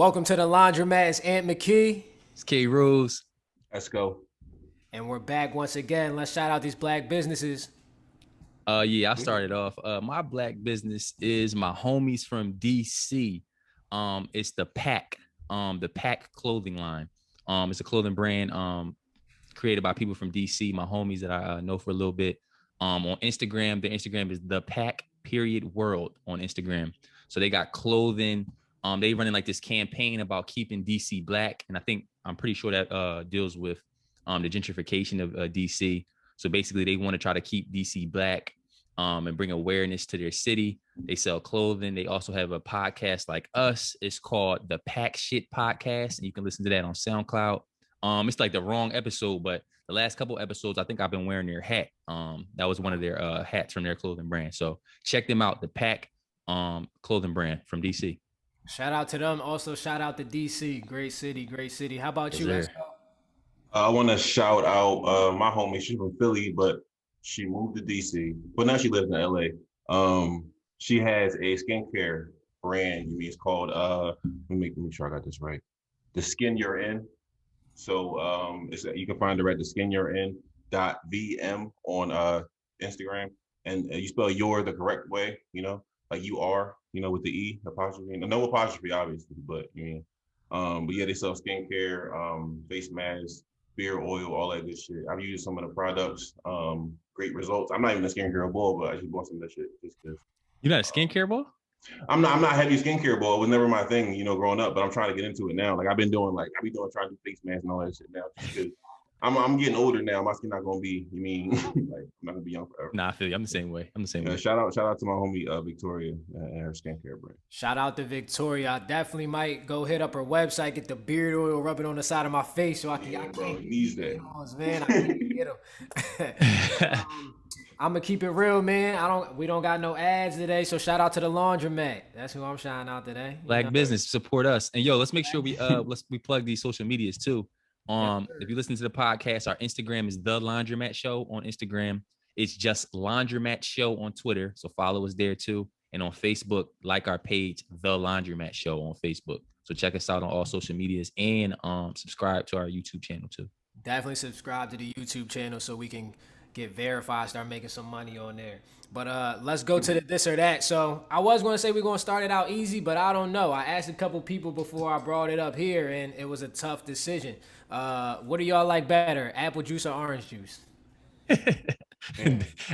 Welcome to the Laundromat. It's Ant McKee. It's K Rose. Let's go. And we're back once again. Let's shout out these black businesses. I started off. My black business is my homies from DC. It's the Pack clothing line. It's a clothing brand created by people from DC, my homies that I know for a little bit. On Instagram, their Instagram is the Pack _world on Instagram. So they got clothing. They running like this campaign about keeping DC black, and I'm pretty sure that deals with the gentrification of DC. So basically, they want to try to keep DC black and bring awareness to their city. They sell clothing. They also have a podcast like us. It's called the Pack Shit Podcast, and you can listen to that on SoundCloud. It's like the wrong episode, but the last couple episodes, I think I've been wearing their hat. That was one of their hats from their clothing brand. So check them out, the Pack clothing brand from DC. Shout out to them. Also, shout out to DC. Great city, great city. How about you? Yes, I want to shout out my homie. She's from Philly, but she moved to DC. But now she lives in LA. She has a skincare brand. It's called let me make sure I got this right. The Skin You're In. So you can find her at theskinyourIn.vm on Instagram, and you spell your the correct way. Like you are, with the E apostrophe, no apostrophe, obviously, but but yeah, they sell skincare, face masks, beard oil, all that good shit. I've used some of the products, great results. I'm not even a skincare boy, but I just bought some of that shit just because. You're not a skincare boy? I'm not heavy skincare boy. It was never my thing, growing up, but I'm trying to get into it now. Like I've been trying to do face masks and all that shit now just because I'm getting older now. My skin not gonna be, like I'm not gonna be young forever. Nah, I feel you. I'm the same way. Shout out to my homie Victoria and her skincare brand. Shout out to Victoria. I definitely might go hit up her website, get the beard oil, rub it on the side of my face so I can. Bro, needs that. Man, I can't get them. I'm gonna keep it real, man. We don't got no ads today, so shout out to the Laundromat. That's who I'm shouting out today. Black business, support us, and let's make sure we plug these social medias too. If you listen to the podcast, our Instagram is the Laundromat Show on Instagram. It's just Laundromat Show on Twitter, so follow us there too. And on Facebook, like our page, the Laundromat Show on Facebook. So check us out on all social medias and subscribe to our YouTube channel too. Definitely subscribe to the YouTube channel so we can get verified, start making some money on there. But let's go to the this or that. So I was going to say we're going to start it out easy, but I don't know. I asked a couple people before I brought it up here, and it was a tough decision. What do y'all like better, apple juice or orange juice? I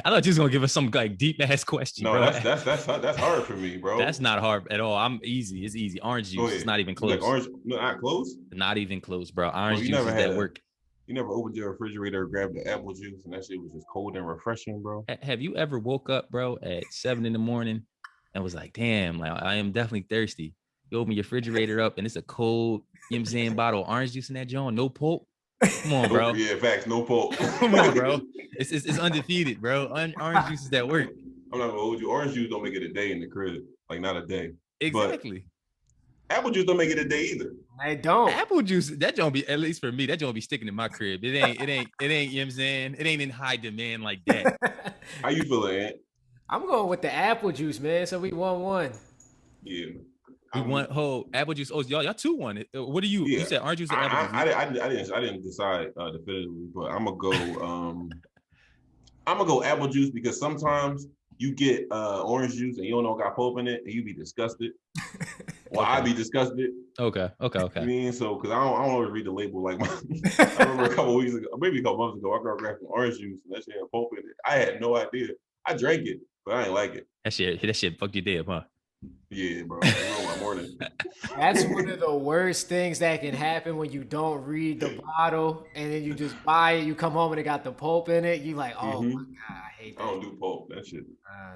thought you was gonna give us some like deep ass question. No, bro. that's hard for me, bro. That's not hard at all. I'm easy. It's easy. Orange juice. It's not even close. Like orange, not close. Not even close, bro. Orange juice is that work. You never opened your refrigerator, grabbed the apple juice, and that shit was just cold and refreshing, bro. Have you ever woke up, bro, at 7 a.m. and was like, damn, like I am definitely thirsty. You open your refrigerator up and it's a cold, bottle of orange juice in that joint, no pulp. Come on, bro. Yeah, facts, no pulp. Come on, bro. It's undefeated, bro. Orange juice is that work. I'm not gonna hold you. Orange juice don't make it a day in the crib, like not a day. Exactly. But apple juice don't make it a day either. They don't. Apple juice, that don't be, at least for me, that don't be sticking in my crib. It ain't, you know what I'm saying? It ain't in high demand like that. How you feeling, Ant? I'm going with the apple juice, man. So we 1-1. Yeah. We want apple juice. Oh, y'all 2-1. What do you? Yeah. You said orange juice or apple juice? I didn't decide definitively, but I'm gonna go apple juice because sometimes you get orange juice and you don't know got pulp in it and you be disgusted. Well, okay. I be disgusted. Okay. So because I don't always read the label like my. I remember a couple weeks ago, maybe a couple months ago, I grabbed some orange juice and that shit had pulp in it. I had no idea. I drank it, but I didn't like it. That shit fucked you dead, huh? Yeah, bro. My morning. That's one of the worst things that can happen when you don't read the bottle and then you just buy it. You come home and it got the pulp in it. You like, oh my God, I hate that. I don't do pulp. That shit,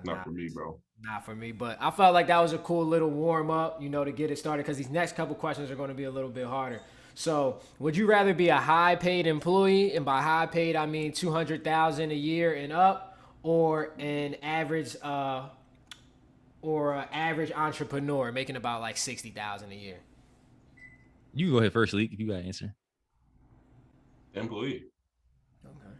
not for me, bro. Not for me. But I felt like that was a cool little warm up, to get it started because these next couple questions are going to be a little bit harder. So, would you rather be a high paid employee, and by high paid I mean $200,000 a year and up, or an average entrepreneur making about like $60,000 a year? You go ahead first, Leak, if you got an answer. Employee. Okay.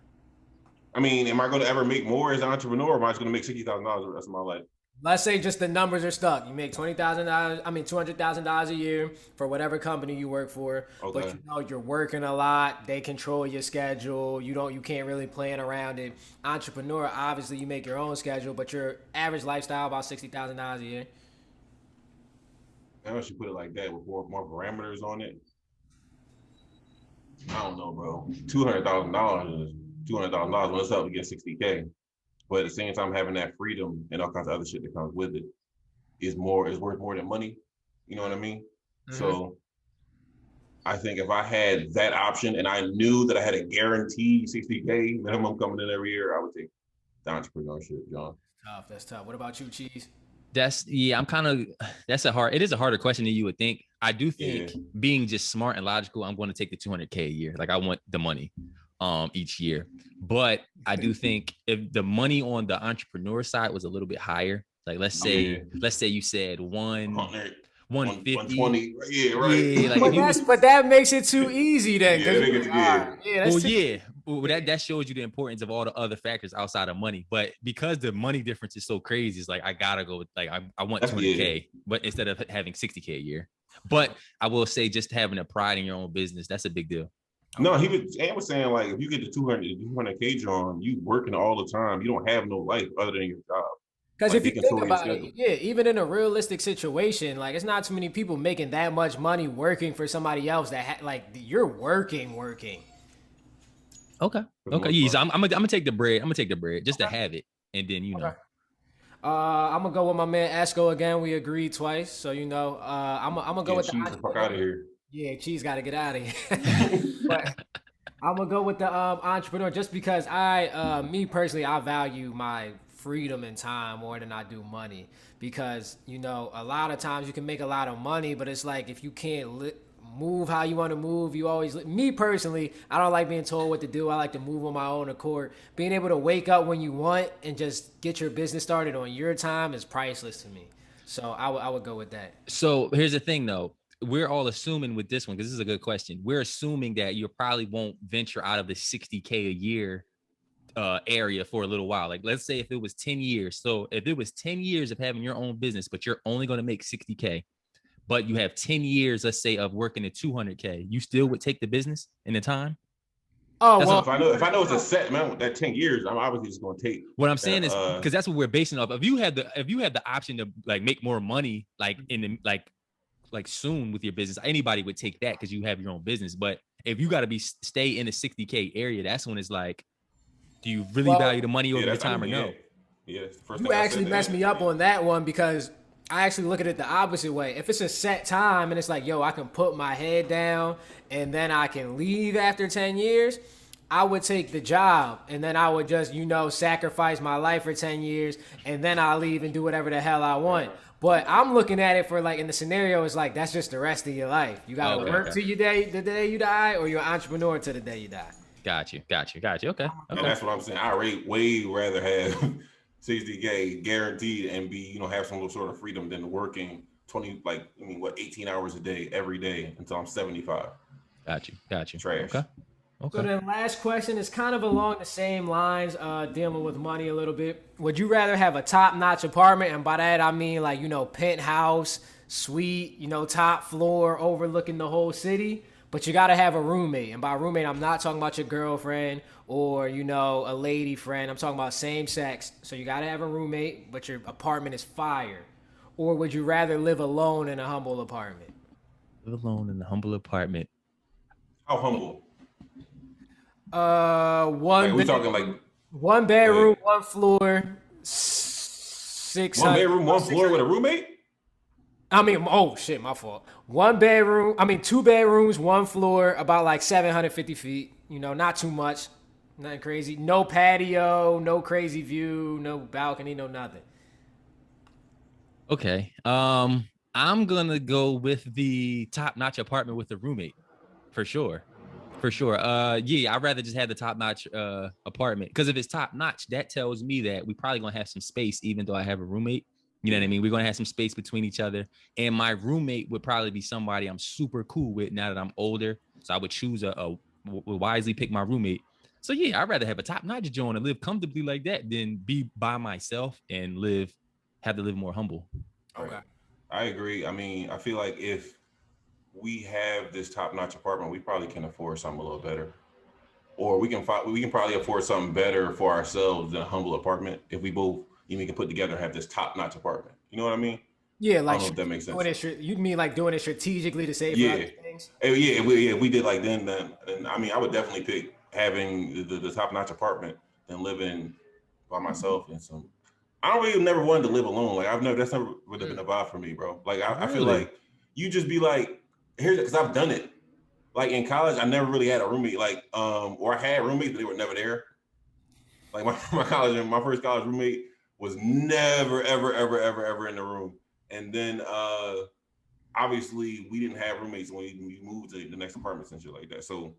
I mean, am I going to ever make more as an entrepreneur, or am I just going to make $60,000 the rest of my life? let's say just the numbers are stuck. You make $20,000. I mean, $200,000 a year for whatever company you work for. But Okay. you know you're working a lot. They control your schedule. You can't really plan around it. Entrepreneur, obviously, you make your own schedule, but your average lifestyle about $60,000 a year. I should put it like that with more parameters on it. I don't know, bro. $200,000 is $200,000 when it's up to get 60K. But at the same time, having that freedom and all kinds of other shit that comes with it is worth more than money. You know what I mean? So I think if I had that option and I knew that I had a guaranteed 60K minimum coming in every year, I would take the entrepreneurship, John. Tough. That's tough. What about you, Cheese? I'm kind of it is a harder question than you would think. I do Yeah. think being just smart and logical, I'm going to take the 200K a year. Like I want the money each year. But I do think if the money on the entrepreneur side was a little bit higher, like let's say you said 100, 150. 120. Yeah, right. Yeah, like if you was, But that makes it too easy then. Yeah, that makes it- yeah. That's well, too- yeah. Well, that shows you the importance of all the other factors outside of money. But because the money difference is so crazy, it's like I gotta go with like I want That's- 200K, but instead of having 60K a year. But I will say, just having a pride in your own business, that's a big deal. No, Ann was saying like if you get the 200K, John, you working all the time. You don't have no life other than your job. Because Like, if they you control think your about it, schedule. yeah, even in a realistic situation, like it's not too many people making that much money working for somebody else like you're working. Okay. the Okay. most Yeah, so part. I'm gonna take the bread. I'm gonna take the bread just to have it, and then Okay. I'm gonna go with my man Esco again. We agreed twice, so I'm gonna go Yeah, with the cheese the fuck out of here. Yeah, Cheese got to get out of here. But I'm gonna go with the entrepreneur just because me personally, I value my freedom and time more than I do money. Because a lot of times you can make a lot of money, but it's like if you can't move how you want to move, you always. Me personally, I don't like being told what to do. I like to move on my own accord. Being able to wake up when you want and just get your business started on your time is priceless to me. So I would go with that. So here's the thing, though. We're all assuming with this one, because this is a good question. We're assuming that you probably won't venture out of the 60K a year area for a little while. Like, let's say if it was 10 years. So if it was 10 years of having your own business, but you're only going to make 60K, but you have 10 years, let's say, of working at 200K, you still would take the business in the time? Oh, That's well, If I know it's a set man with that 10 years, I'm obviously just gonna take. What I'm saying is Uh, because that's what we're basing off. If you had the option to like make more money, like in the like soon with your business, anybody would take that because you have your own business. But if you got to stay in the 60K area, that's when it's like, do you really value the money over the time or no? Yeah, that's the first you thing I actually said messed to me up on that one because I actually look at it the opposite way. If it's a set time and it's like, yo, I can put my head down and then I can leave after 10 years, I would take the job and then I would just, sacrifice my life for 10 years and then I'll leave and do whatever the hell I want. But I'm looking at it for like in the scenario, it's like that's just the rest of your life. You gotta work till the day you die, or you're an entrepreneur till the day you die. Got you. Okay. And that's what I'm saying. I way rather have 60K guaranteed and be, have some sort of freedom than working 18 hours a day every day until I'm 75. Got you. Trash. Okay. So then last question is kind of along the same lines, dealing with money a little bit. Would you rather have a top-notch apartment, and by that I mean like, penthouse, suite, top floor overlooking the whole city, but you got to have a roommate. And by roommate, I'm not talking about your girlfriend or, a lady friend. I'm talking about same sex. So you got to have a roommate, but your apartment is fire. Or would you rather live alone in a humble apartment? Live alone in a humble apartment. How humble? One bedroom, one floor, 600. One bedroom, one floor with a roommate? I mean, oh shit, my fault. Two bedrooms, one floor, about like 750 feet. Not too much, nothing crazy. No patio, no crazy view, no balcony, no nothing. Okay. I'm gonna go with the top-notch apartment with the roommate, for sure. I'd rather just have the top-notch apartment, because if it's top-notch, that tells me that we probably gonna have some space, even though I have a roommate. You know what I mean? We're gonna have some space between each other, and my roommate would probably be somebody I'm super cool with now that I'm older. So I would choose wisely pick my roommate. So yeah, I'd rather have a top-notch joint and live comfortably like that than be by myself and live have to live more humble. Okay. I agree. I mean, I feel like if we have this top-notch apartment, we probably can afford something a little better, or we can probably afford something better for ourselves than a humble apartment if we both can put together and have this top-notch apartment. You know what I mean? Yeah, I like don't know if that makes doing sense. it. You mean like doing it strategically to save for other Yeah, things? yeah. If we did like then I mean, I would definitely pick having the top-notch apartment than living by myself in some. I don't really never wanted to live alone. Like I've never that's never would have been a vibe for me, bro. Like I feel Really? like you just be like, here's because I've done it. Like in college, I never really had a roommate. Like or I had roommates, but they were never there. Like my first college roommate was never ever in the room. And then obviously we didn't have roommates when we moved to the next apartments and shit like that. So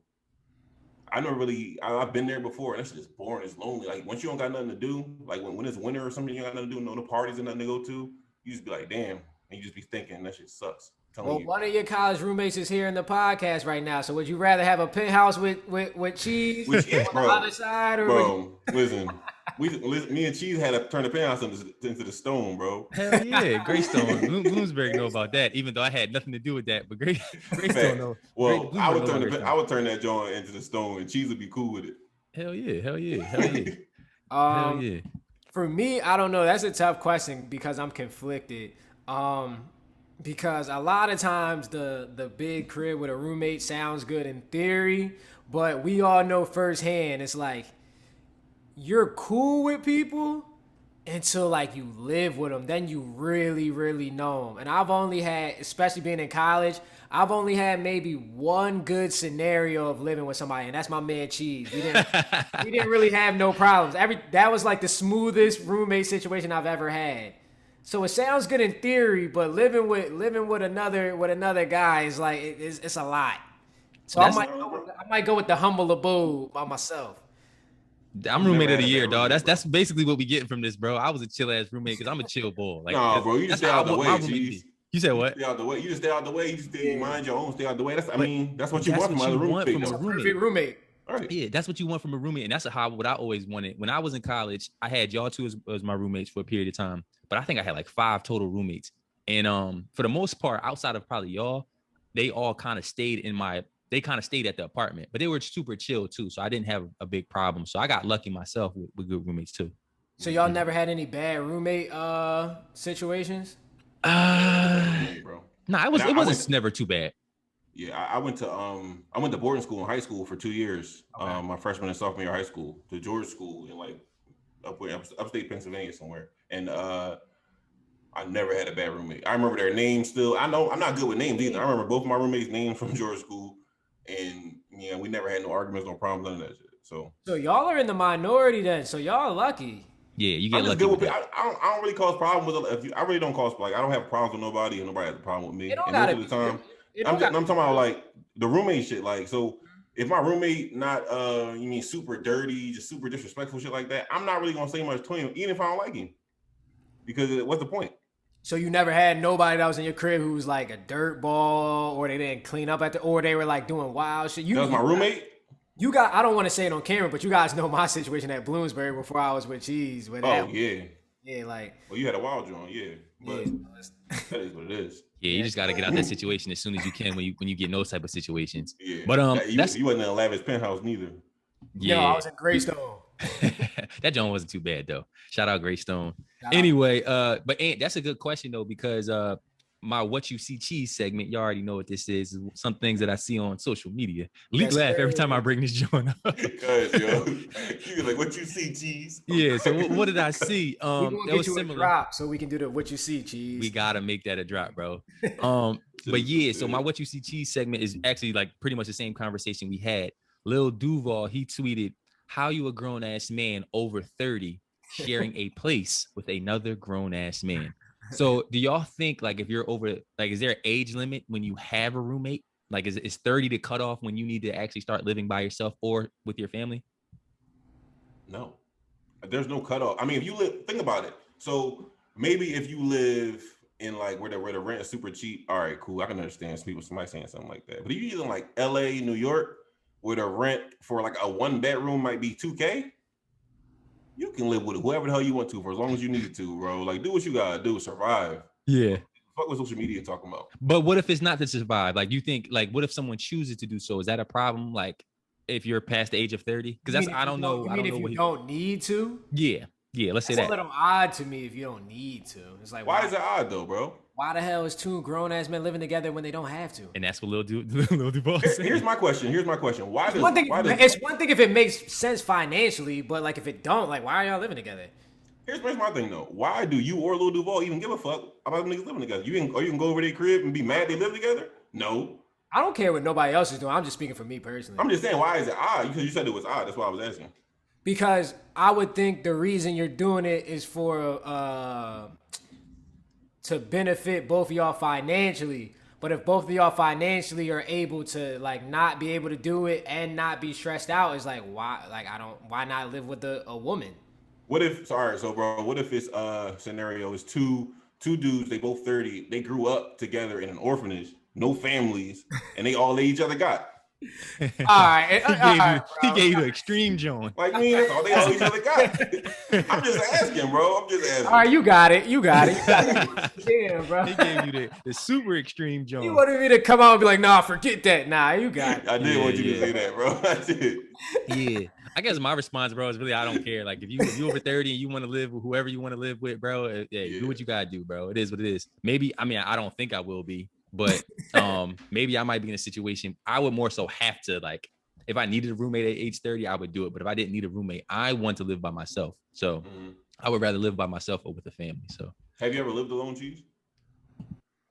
I never really I've been there before, and that's just boring. It's lonely. Like once you don't got nothing to do, like when it's winter or something, you got nothing to do, no parties and nothing to go to. You just be like, damn, and you just be thinking that shit sucks. I'm telling Well, you, one of your college roommates is here in the podcast right now. So would you rather have a penthouse with cheese which yeah, on the other side, or would you... listen, me and Cheese had to turn the penthouse into the stone, bro. Hell yeah, Greystone. Bloomsburg know about that, even though I had nothing to do with that. But Greystone know. Well, Bloomsburg I would turn that joint into the stone, and Cheese would be cool with it. Hell yeah, hell yeah, hell yeah, hell yeah. For me, I don't know. That's a tough question because I'm conflicted. Because a lot of times the big crib with a roommate sounds good in theory, but we all know firsthand it's like you're cool with people until like you live with them, then you really know them. And I've only had, especially being in college, I've only had maybe one good scenario of living with somebody, and that's my man Cheese. We didn't really have no problems. That was like the smoothest roommate situation I've ever had. So it sounds good in theory, but living with another guy is like it's a lot. So I might go with the humble abode by myself. I'm roommate of the year, dog. That's basically what we getting from this, bro. I was a chill ass roommate because I'm a chill boy. Like, no, bro, you just stay out the way. You said what? Stay out the way. You just stay out the way. You just mind your own. Stay out the way. That's what you want from a roommate. Perfect roommate. Right. Yeah, that's what you want from a roommate, and that's what I always wanted. When I was in college, I had y'all two as my roommates for a period of time, but I think I had like 5 total roommates, and for the most part, outside of probably y'all, they all kind of stayed at the apartment, but they were super chill too, so I didn't have a big problem. So I got lucky myself with good roommates too. So y'all never had any bad roommate situations? Nah, it wasn't never too bad. Yeah, I went to boarding school in high school for 2 years. Okay. My freshman and sophomore year of high school, the George School in like upstate Pennsylvania somewhere, and I never had a bad roommate. I remember their names still. I know I'm not good with names either. I remember both of my roommates' names from George School, and yeah, we never had no arguments, no problems, none of that shit. So y'all are in the minority then. So y'all are lucky. Yeah, you get lucky. Good with I don't really cause problems with. I really don't cause I don't have problems with nobody, and nobody has a problem with me. And most of the time. I'm talking about like the roommate shit. Like, so if my roommate not super dirty, just super disrespectful shit like that, I'm not really gonna say much to him, even if I don't like him. Because what's the point? So you never had nobody that was in your crib who was like a dirt ball, or they didn't clean up or they were like doing wild shit. That was my roommate? I don't want to say it on camera, but you guys know my situation at Bloomsbury before I was with Cheese. Yeah, like. Well, you had a wild joint, yeah. But that is what it is. Yeah, you just got to get out that situation as soon as you can when you get in those type of situations. Yeah. But you wasn't in a lavish penthouse neither. Yeah, no, I was in Greystone. That joint wasn't too bad though. Shout out Greystone. Anyway, but that's a good question though, because my What You See Cheese segment, you already know what this is. Some things that I see on social media. Lee laugh every time I bring this joint up. Because yo, you be like, what you see, Cheese? Yeah. So what did I see? That was similar. A drop so we can do the What You See Cheese. We gotta make that a drop, bro. But yeah, so my What You See Cheese segment is actually like pretty much the same conversation we had. Lil Duval, he tweeted, "How you a grown ass man over 30 sharing a place with another grown ass man?" So do y'all think like if you're over, like, is there an age limit when you have a roommate? Like is 30 the cutoff when you need to actually start living by yourself or with your family? No, there's no cutoff. I mean, if you think about it. So maybe if you live in like where the rent is super cheap, all right, cool. I can understand somebody saying something like that. But if you live in like LA, New York, where the rent for like a 1 bedroom might be $2K, You can live with whoever the hell you want to for as long as you need to, bro. Like, do what you gotta do, survive. Yeah. Fuck what social media talking about. But what if it's not to survive? Like, you think, like, what if someone chooses to do so? Is that a problem? Like, if you're past the age of 30? Because that's, I don't know. I don't know if what you don't need to? Yeah. Yeah. Let's say That's that. a little odd to me if you don't need to. It's like, Why is it odd though, bro? Why the hell is two grown ass men living together when they don't have to? And that's what Lil Duval said. Here's my question. Why does It's one thing if it makes sense financially, but like if it don't, like why are y'all living together? Here's my thing though. Why do you or Lil Duval even give a fuck about them niggas living together? You can go over their crib and be mad they live together? No. I don't care what nobody else is doing. I'm just speaking for me personally. I'm just saying, why is it odd? Because you said it was odd. That's why I was asking. Because I would think the reason you're doing it is for to benefit both of y'all financially. But if both of y'all financially are able to like not be able to do it and not be stressed out, it's like why not live with a woman? What if what if this scenario is two dudes, they both 30, they grew up together in an orphanage, no families, and they all each other got. All right, he gave you the extreme joint. Like me, that's all they all each other got. I'm just asking, bro. I'm just asking. All right, you got it. Damn, bro. He gave you the super extreme joint. You wanted me to come out and be like, nah, forget that. Nah, you got it. I did want you to say that, bro. I did. Yeah. I guess my response, bro, is really I don't care. Like if you over 30 and you want to live with whoever you want to live with, bro, do what you gotta do, bro. It is what it is. Maybe I don't think I will be, but maybe I might be in a situation. I would more so have to, like, if I needed a roommate at age 30, I would do it. But if I didn't need a roommate, I want to live by myself. So I would rather live by myself or with a family. So have you ever lived alone, Chiefs?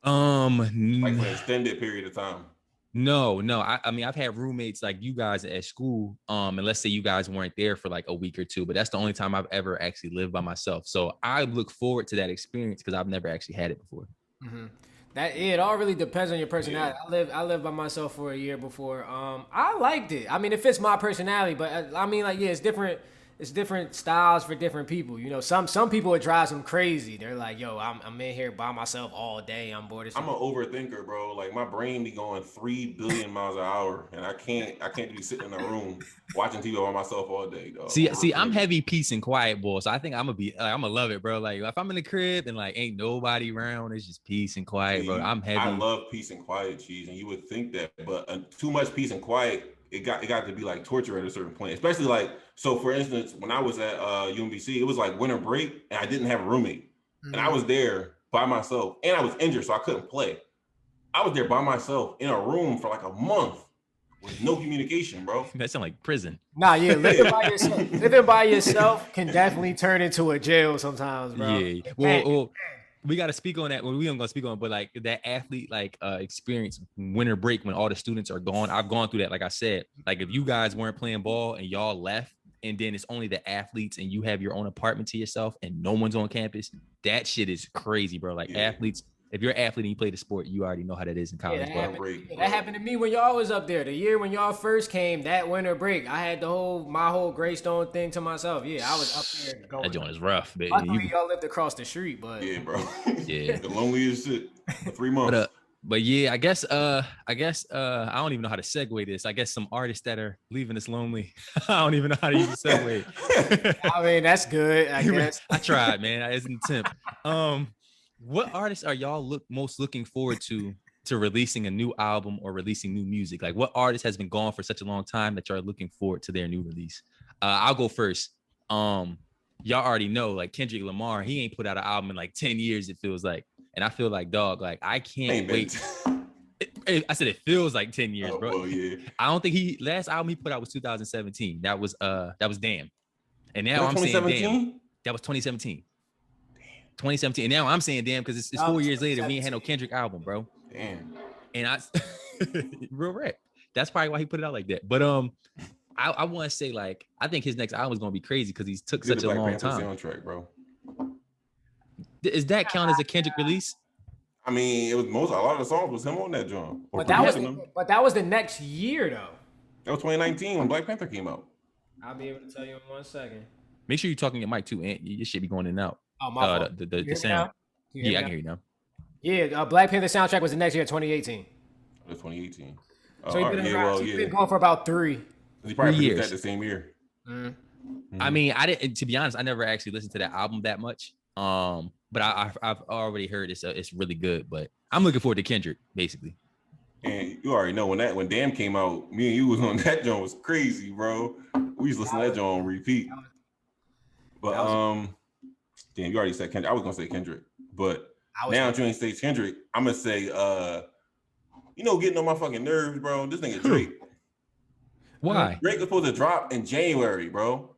Like for an extended period of time. No. I mean, I've had roommates like you guys at school. And let's say you guys weren't there for like a week or two, but that's the only time I've ever actually lived by myself. So I look forward to that experience because I've never actually had it before. Mm-hmm. It all really depends on your personality. Yeah. I lived by myself for a year before. I liked it. I mean, it fits my personality, but I mean, like, yeah, it's different. It's different styles for different people. You know, some people it drives them crazy. They're like, yo, I'm in here by myself all day. I'm bored. I'm an overthinker, bro. Like my brain be going 3 billion miles an hour, and I can't be sitting in a room watching TV by myself all day, dog. See, I'm heavy peace and quiet, boy. So I think I'm gonna love it, bro. Like if I'm in the crib and like ain't nobody around, it's just peace and quiet, bro. I'm heavy. I love peace and quiet, Cheese, and you would think that, but too much peace and quiet. It got to be like torture at a certain point, especially like, so for instance, when I was at UMBC, it was like winter break and I didn't have a roommate and I was there by myself and I was injured, so I couldn't play. I was there by myself in a room for like a month with no communication, bro. That sounds like prison. Nah, yeah, living by yourself can definitely turn into a jail sometimes, bro. Yeah. Well, we got to speak on that. Well, we don't gonna speak on it, but like that athlete experience, winter break when all the students are gone. I've gone through that. Like I said, like if you guys weren't playing ball and y'all left, and then it's only the athletes and you have your own apartment to yourself and no one's on campus, that shit is crazy, bro. Like athletes, if you're an athlete and you play the sport, you already know how that is in college. That happened to me when y'all was up there. The year when y'all first came, that winter break, I had my whole Greystone thing to myself. Yeah, I was up there going. That joint is rough, baby. Luckily, y'all lived across the street, but yeah, bro. Yeah, the loneliest shit. 3 months. But yeah, I guess I don't even know how to segue this. I guess some artists that are leaving us lonely. I don't even know how to use a segue. I mean, that's good, I guess. I tried, man. It's an attempt. What artists are y'all most looking forward to releasing a new album or releasing new music? Like what artist has been gone for such a long time that you're looking forward to their new release? I'll go first. Y'all already know, like Kendrick Lamar, he ain't put out an album in like 10 years, it feels like. And I feel like, dog, like I can't wait. I said it feels like 10 years, bro. Well, yeah. I don't think last album he put out was 2017. That was Damn. And now I'm saying Damn. That was 2017. 2017. And now I'm saying damn because it's 4 years later. We ain't had no Kendrick album, bro. Damn. And I real rap. That's probably why he put it out like that. But I want to say, like, I think his next album is gonna be crazy because he's took such a long time. Soundtrack, bro. Does that count as a Kendrick release? I mean, it was a lot of the songs was him on that joint. But that was the next year though. That was 2019 when Black Panther came out. I'll be able to tell you in 1 second. Make sure you're talking your mic too, and your shit be going in and out. Oh, my fault. The sound. Yeah, I can hear you now. Yeah, Black Panther soundtrack was the next year, 2018. It was 2018. So he's been going for about 3. He probably produced that the same year. I mean, I didn't. To be honest, I never actually listened to that album that much. But I've already heard it's really good. But I'm looking forward to Kendrick, basically. And you already know when Damn came out, me and you was on that joint was crazy, bro. We used to listen to that joint on repeat. But damn, you already said Kendrick. I was gonna say Kendrick, but now you ain't say Kendrick. I'm gonna say getting on my fucking nerves, bro. This nigga Drake. Why? Drake was supposed to drop in January, bro.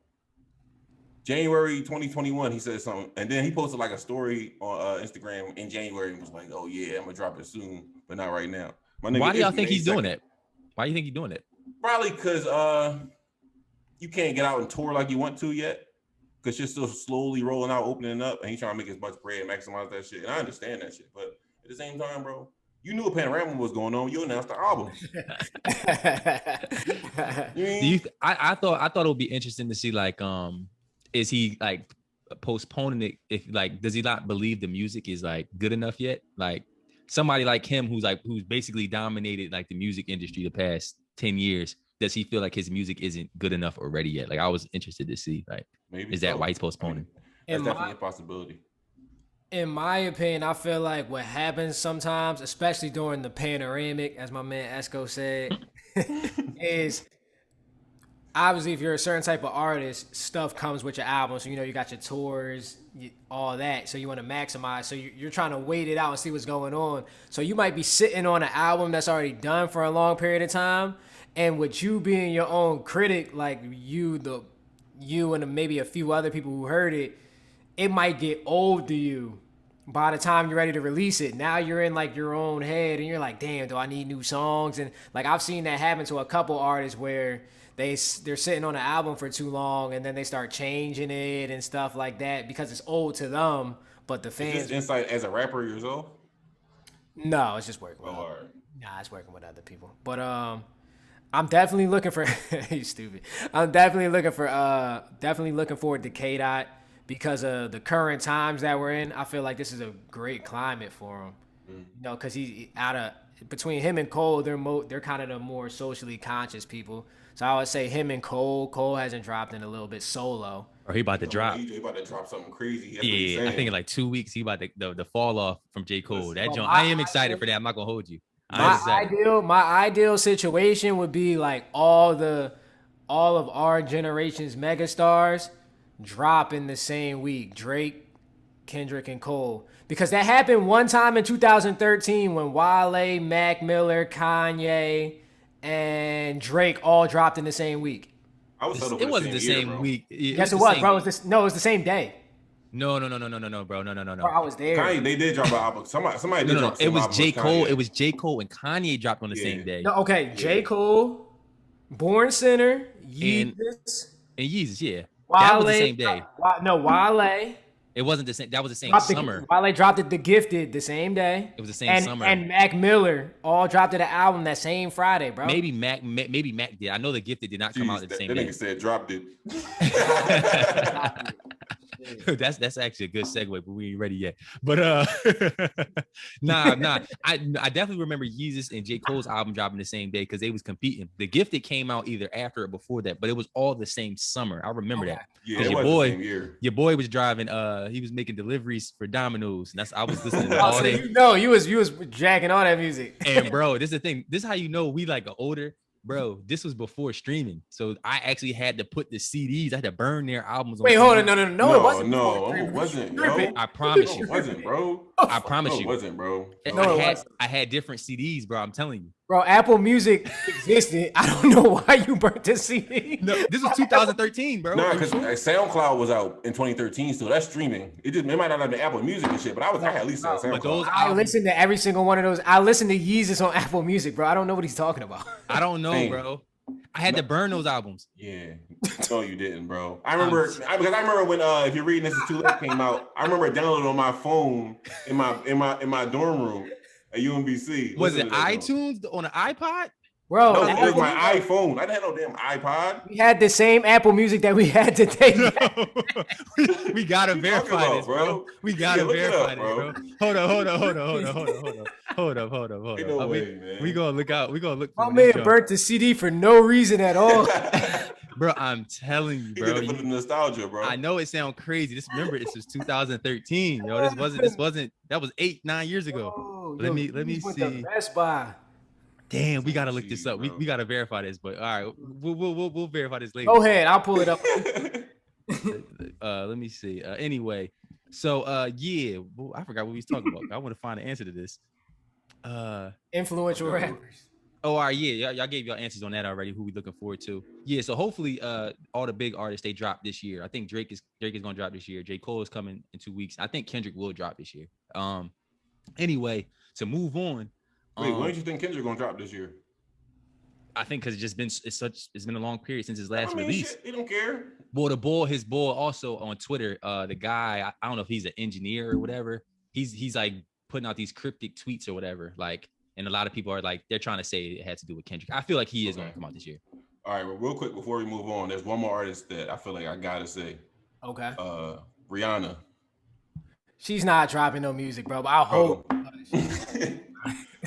January 2021, he said something, and then he posted like a story on Instagram in January and was like, "Oh yeah, I'm gonna drop it soon, but not right now." Why do y'all think he's doing it? Why do you think he's doing it? Probably because you can't get out and tour like you want to yet, because you're still slowly rolling out, opening up, and he's trying to make as much bread, maximize that shit. And I understand that shit, but at the same time, bro, you knew a Panorama was going on. You announced the album. I thought it would be interesting to see like is he like postponing it? If like, does he not believe the music is like good enough yet? Like somebody like him who's basically dominated like the music industry the past 10 years. Does he feel like his music isn't good enough already yet? Like I was interested to see like, maybe is that why he's postponing? That's definitely a possibility. In my opinion, I feel like what happens sometimes, especially during the panoramic, as my man Esco said, is obviously if you're a certain type of artist, stuff comes with your album. So, you got your tours, all that. So you want to maximize. So you're trying to wait it out and see what's going on. So you might be sitting on an album that's already done for a long period of time. And with you being your own critic, like you and maybe a few other people who heard it, it might get old to you by the time you're ready to release it. Now you're in like your own head and you're like, damn, do I need new songs? And like I've seen that happen to a couple artists where they're sitting on an album for too long and then they start changing it and stuff like that because it's old to them, but the fans. Is this insight as a rapper yourself? No, it's just working with it's working with other people. But I'm definitely looking for you stupid. I'm definitely looking forward to K-Dot because of the current times that we're in. I feel like this is a great climate for him. Because he's between him and Cole, they're kind of the more socially conscious people. So I would say him and Cole. Cole hasn't dropped in a little bit solo. Or he about to drop. He about to drop something crazy. Yeah, I think in like 2 weeks he about the fall off from J. Cole. That joint, I am excited for that. I'm not gonna hold you. My ideal situation would be like all of our generation's megastars drop in the same week. Drake, Kendrick, and Cole. Because that happened one time in 2013 when Wale, Mac Miller, Kanye, and Drake all dropped in the same week. It wasn't the same week. Yes, it was, bro. It was the same day. No, bro. No. Bro, I was there. Kanye, they did drop an album. Somebody did drop. It was J. Cole. It was J. Cole and Kanye dropped on the same day. No, okay. J. Cole, Born Sinner, Yeezus. And Yeezus, yeah. Wale, that was the same day. Wale. It wasn't the same. That was the same summer. Wale dropped it, The Gifted, the same day. It was the same summer. And Mac Miller all dropped it an album that same Friday, bro. Maybe Mac did. I know The Gifted did not come out at the same day. That nigga said dropped it. That's actually a good segue, but we ain't ready yet. But nah. I definitely remember Yeezus and J. Cole's album dropping the same day because they was competing. The Gifted came out either after or before that, but it was all the same summer. I remember that. Yeah, your boy was driving. He was making deliveries for Domino's, and I was listening to all day. You was jacking all that music. And bro, this is the thing. This is how you know we like an older. Bro, this was before streaming, so I actually had to put the CDs. I had to burn their albums. Wait, hold on, no, it wasn't. No, it wasn't, bro. I promise you, it wasn't, bro. I promise you, it wasn't, bro. I had different CDs, bro. I'm telling you, bro. Apple Music existed. I don't know why you burnt the CD. No, this was 2013, bro. No, because SoundCloud was out in 2013, so that's streaming. It might not have been Apple Music and shit, but I had at least on SoundCloud. I listened to every single one of those. I listened to Yeezus on Apple Music, bro. I don't know what he's talking about. I don't know, bro. I had to burn those albums. Yeah, no, you didn't, bro. I remember because I remember when if you're reading This Is Too Late came out. I remember downloading on my phone in my dorm room at UMBC. Was it iTunes on an iPod? Bro, no, it was my iPhone. I didn't have no damn iPod. We had the same Apple Music that we had today. we gotta verify this, bro. We gotta verify this, bro. Hold on. Ain't no way, man. We gonna look out. We gonna look. My man burnt the CD for no reason at all. bro. I'm telling you, He bro. did it for the nostalgia, bro. I know it sounds crazy. Remember, this was 2013, yo. This wasn't. That was 8-9 years ago. Oh, Let yo, me these went to see. Best Buy. Damn, we Let gotta me look this see, up. We bro. gotta verify this. But all right, we'll verify this later. Go ahead, I'll pull it up. Let me see. Anyway, so yeah, I forgot what we was talking about. I want to find an answer to this. Influential rappers. Oh, all right, yeah, y'all gave y'all answers on that already. Who we looking forward to? Yeah, so hopefully, all the big artists they drop this year. I think Drake is gonna drop this year. J. Cole is coming in 2 weeks. I think Kendrick will drop this year. Anyway, to move on. Wait, when do you think Kendrick gonna drop this year? I think because it's been a long period since his last release. Shit, he don't care. Well, his boy also on Twitter, the guy, I don't know if he's an engineer or whatever. He's like putting out these cryptic tweets or whatever. Like, and a lot of people are like, they're trying to say it had to do with Kendrick. I feel like he is going to come out this year. All right, well, real quick before we move on, there's one more artist that I feel like I gotta say. Okay. Rihanna. She's not dropping no music, bro. But I hope.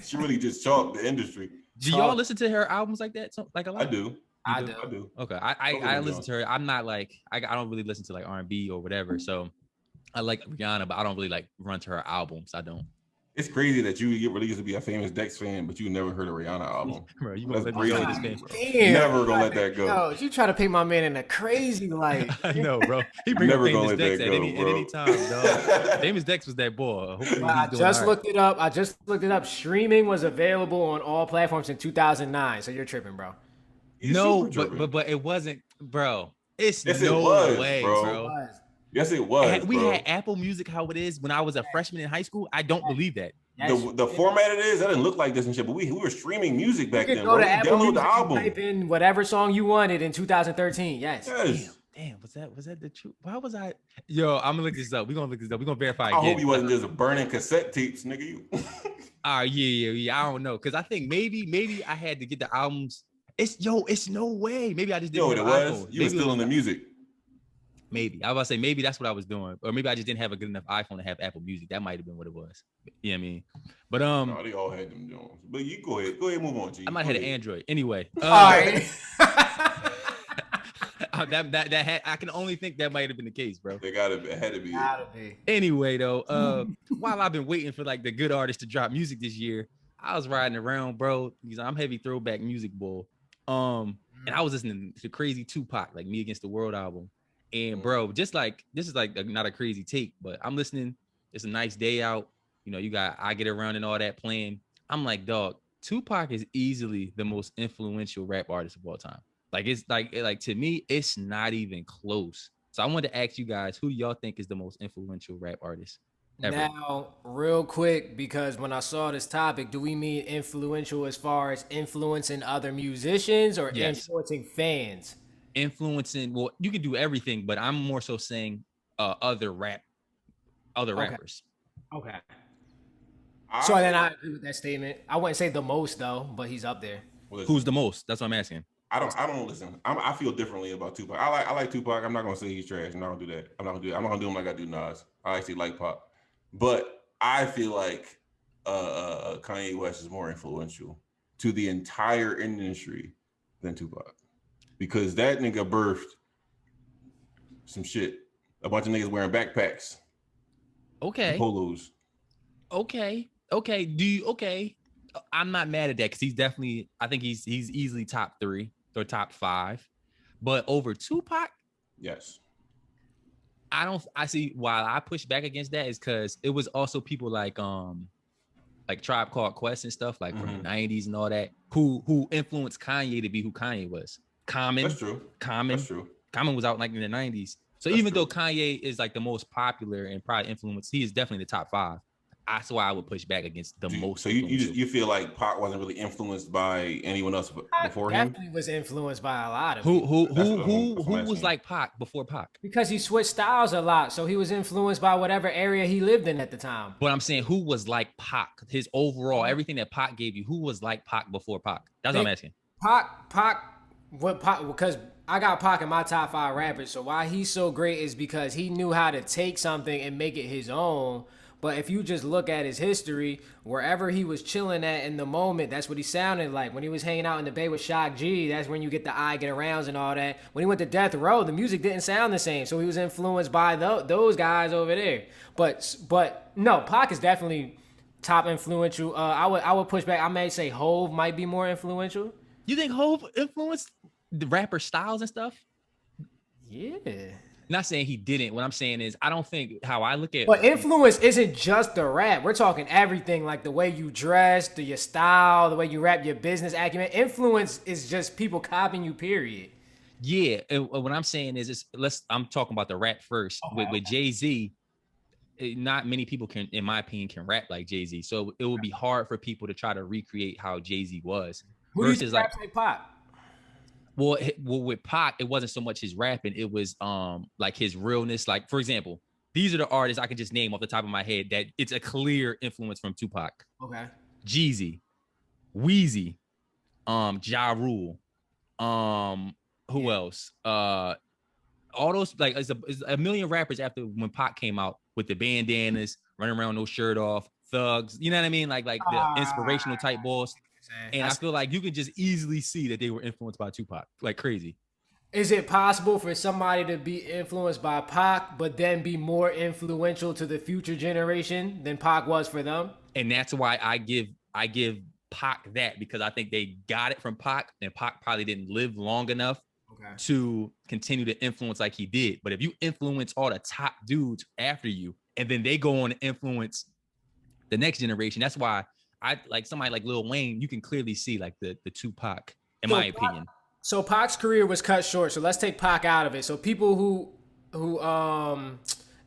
She really just chalked the industry. Do y'all listen to her albums like that? Like a lot? I do. I do. Okay, I listen to her. I'm not like I don't really listen to like R&B or whatever. So I like Rihanna, but I don't really like run to her albums. I don't. It's crazy that you get released to be a famous Dex fan, but you never heard a Rihanna album. Bro, you gonna That's let me crazy. say this game, bro. Damn, never gonna let that go. Yo, you try to paint my man in a crazy light. I know, bro. He bring up Never Famous gonna let Dex that at go, any bro. time, dog. Famous Dex was that boy. Hopefully I he's just doing looked it up. I just looked it up. Streaming was available on all platforms in 2009. So you're tripping, bro. He's no, super tripping. but it wasn't, bro. It's Yes, no it was, way, bro. bro. Yes, it was. We bro. had Apple Music how it is when I was a freshman in high school. I don't believe that. The format it is, that didn't look like this and shit, but we were streaming music back then, go bro. to We Apple download Music the album. and type in whatever song you wanted in 2013. Yes. Damn, was that the truth? Why was I? Yo, I'm gonna look this up. We're gonna look this up. We're gonna verify. I hope you wasn't just burning cassette tapes, nigga. You. Yeah. I don't know, cause I think maybe I had to get the albums. It's no way. Maybe I just didn't. Yo, have it was. iPhone. You were still in the music. Maybe I was about to say maybe that's what I was doing, or maybe I just didn't have a good enough iPhone to have Apple Music. That might have been what it was. You know what I mean? But no, they all had them Jones. But you go ahead, move on, G. I might have had an Android anyway. All right. that I can only think that might have been the case, bro. It had to be. Anyway, though, while I've been waiting for like the good artists to drop music this year, I was riding around, bro, because I'm heavy throwback music boy. And I was listening to crazy Tupac, like Me Against the World album. And bro, just like this is like not a crazy take, but I'm listening. It's a nice day out. You know, you got I Get Around and all that playing. I'm like, dog, Tupac is easily the most influential rap artist of all time. Like it's like to me, it's not even close. So I wanted to ask you guys, who do y'all think is the most influential rap artist ever? Now, real quick, because when I saw this topic, do we mean influential as far as influencing other musicians or influencing fans? Influencing, well, you can do everything, but I'm more so saying other rappers. Okay. So then I agree with that statement. I wouldn't say the most though, but he's up there. Who's the most? That's what I'm asking. I don't listen. I feel differently about Tupac. I like Tupac. I'm not gonna say he's trash. I'm not gonna do that. I'm not gonna do him like I do Nas. I actually like Pac, but I feel like Kanye West is more influential to the entire industry than Tupac. Because that nigga birthed some shit. A bunch of niggas wearing backpacks. Okay. Polos. Okay. I'm not mad at that because he's definitely, I think he's easily top 3 or top 5. But over Tupac, yes. I see why I push back against that is because it was also people like Tribe Called Quest and stuff like from the 90s and all that who influenced Kanye to be who Kanye was. Common. That's true. That's true. Common was out like in the 90s. So even though Kanye is like the most popular and probably influenced, he is definitely the top 5. That's why I would push back against the most. So you feel like Pac wasn't really influenced by anyone else before him? Definitely was influenced by a lot of who people. was like Pac before Pac? Because he switched styles a lot, so he was influenced by whatever area he lived in at the time. But I'm saying who was like Pac? His overall everything that Pac gave you. Who was like Pac before Pac? That's what I'm asking. Because I got Pac in my top 5 rappers. So why he's so great is because he knew how to take something and make it his own. But if you just look at his history, wherever he was chilling at in the moment, that's what he sounded like. When he was hanging out in the Bay with Shock G, that's when you get the I Get Arounds and all that. When he went to Death Row, the music didn't sound the same. So he was influenced by those guys over there. But no, Pac is definitely top influential. I would push back. I may say Hove might be more influential. You think Hove influenced the rapper styles and stuff? Yeah. Not saying he didn't. What I'm saying is, I don't think how I look at. But influence isn't just the rap. We're talking everything, like the way you dress, your style, the way you rap, your business acumen. Influence is just people copying you. Period. Yeah, and what I'm saying is, I'm talking about the rap first. Okay. With Jay-Z, not many people can, in my opinion, can rap like Jay-Z. So it would be hard for people to try to recreate how Jay-Z was. Who do you think raps like Pac? Well, with Pac, it wasn't so much his rapping; it was like his realness. Like, for example, these are the artists I can just name off the top of my head that it's a clear influence from Tupac. Okay. Jeezy, Wheezy, Ja Rule, who else? All those, like, it's a million rappers after when Pac came out with the bandanas, running around no shirt off, thugs. You know what I mean? Like the inspirational type boys. And I feel like you can just easily see that they were influenced by Tupac, like crazy. Is it possible for somebody to be influenced by Pac, but then be more influential to the future generation than Pac was for them? And that's why I give Pac that, because I think they got it from Pac, and Pac probably didn't live long enough to continue to influence like he did. But if you influence all the top dudes after you, and then they go on to influence the next generation, that's why I like somebody like Lil Wayne. You can clearly see like the Tupac, in my opinion. So Pac's career was cut short. So let's take Pac out of it. So people who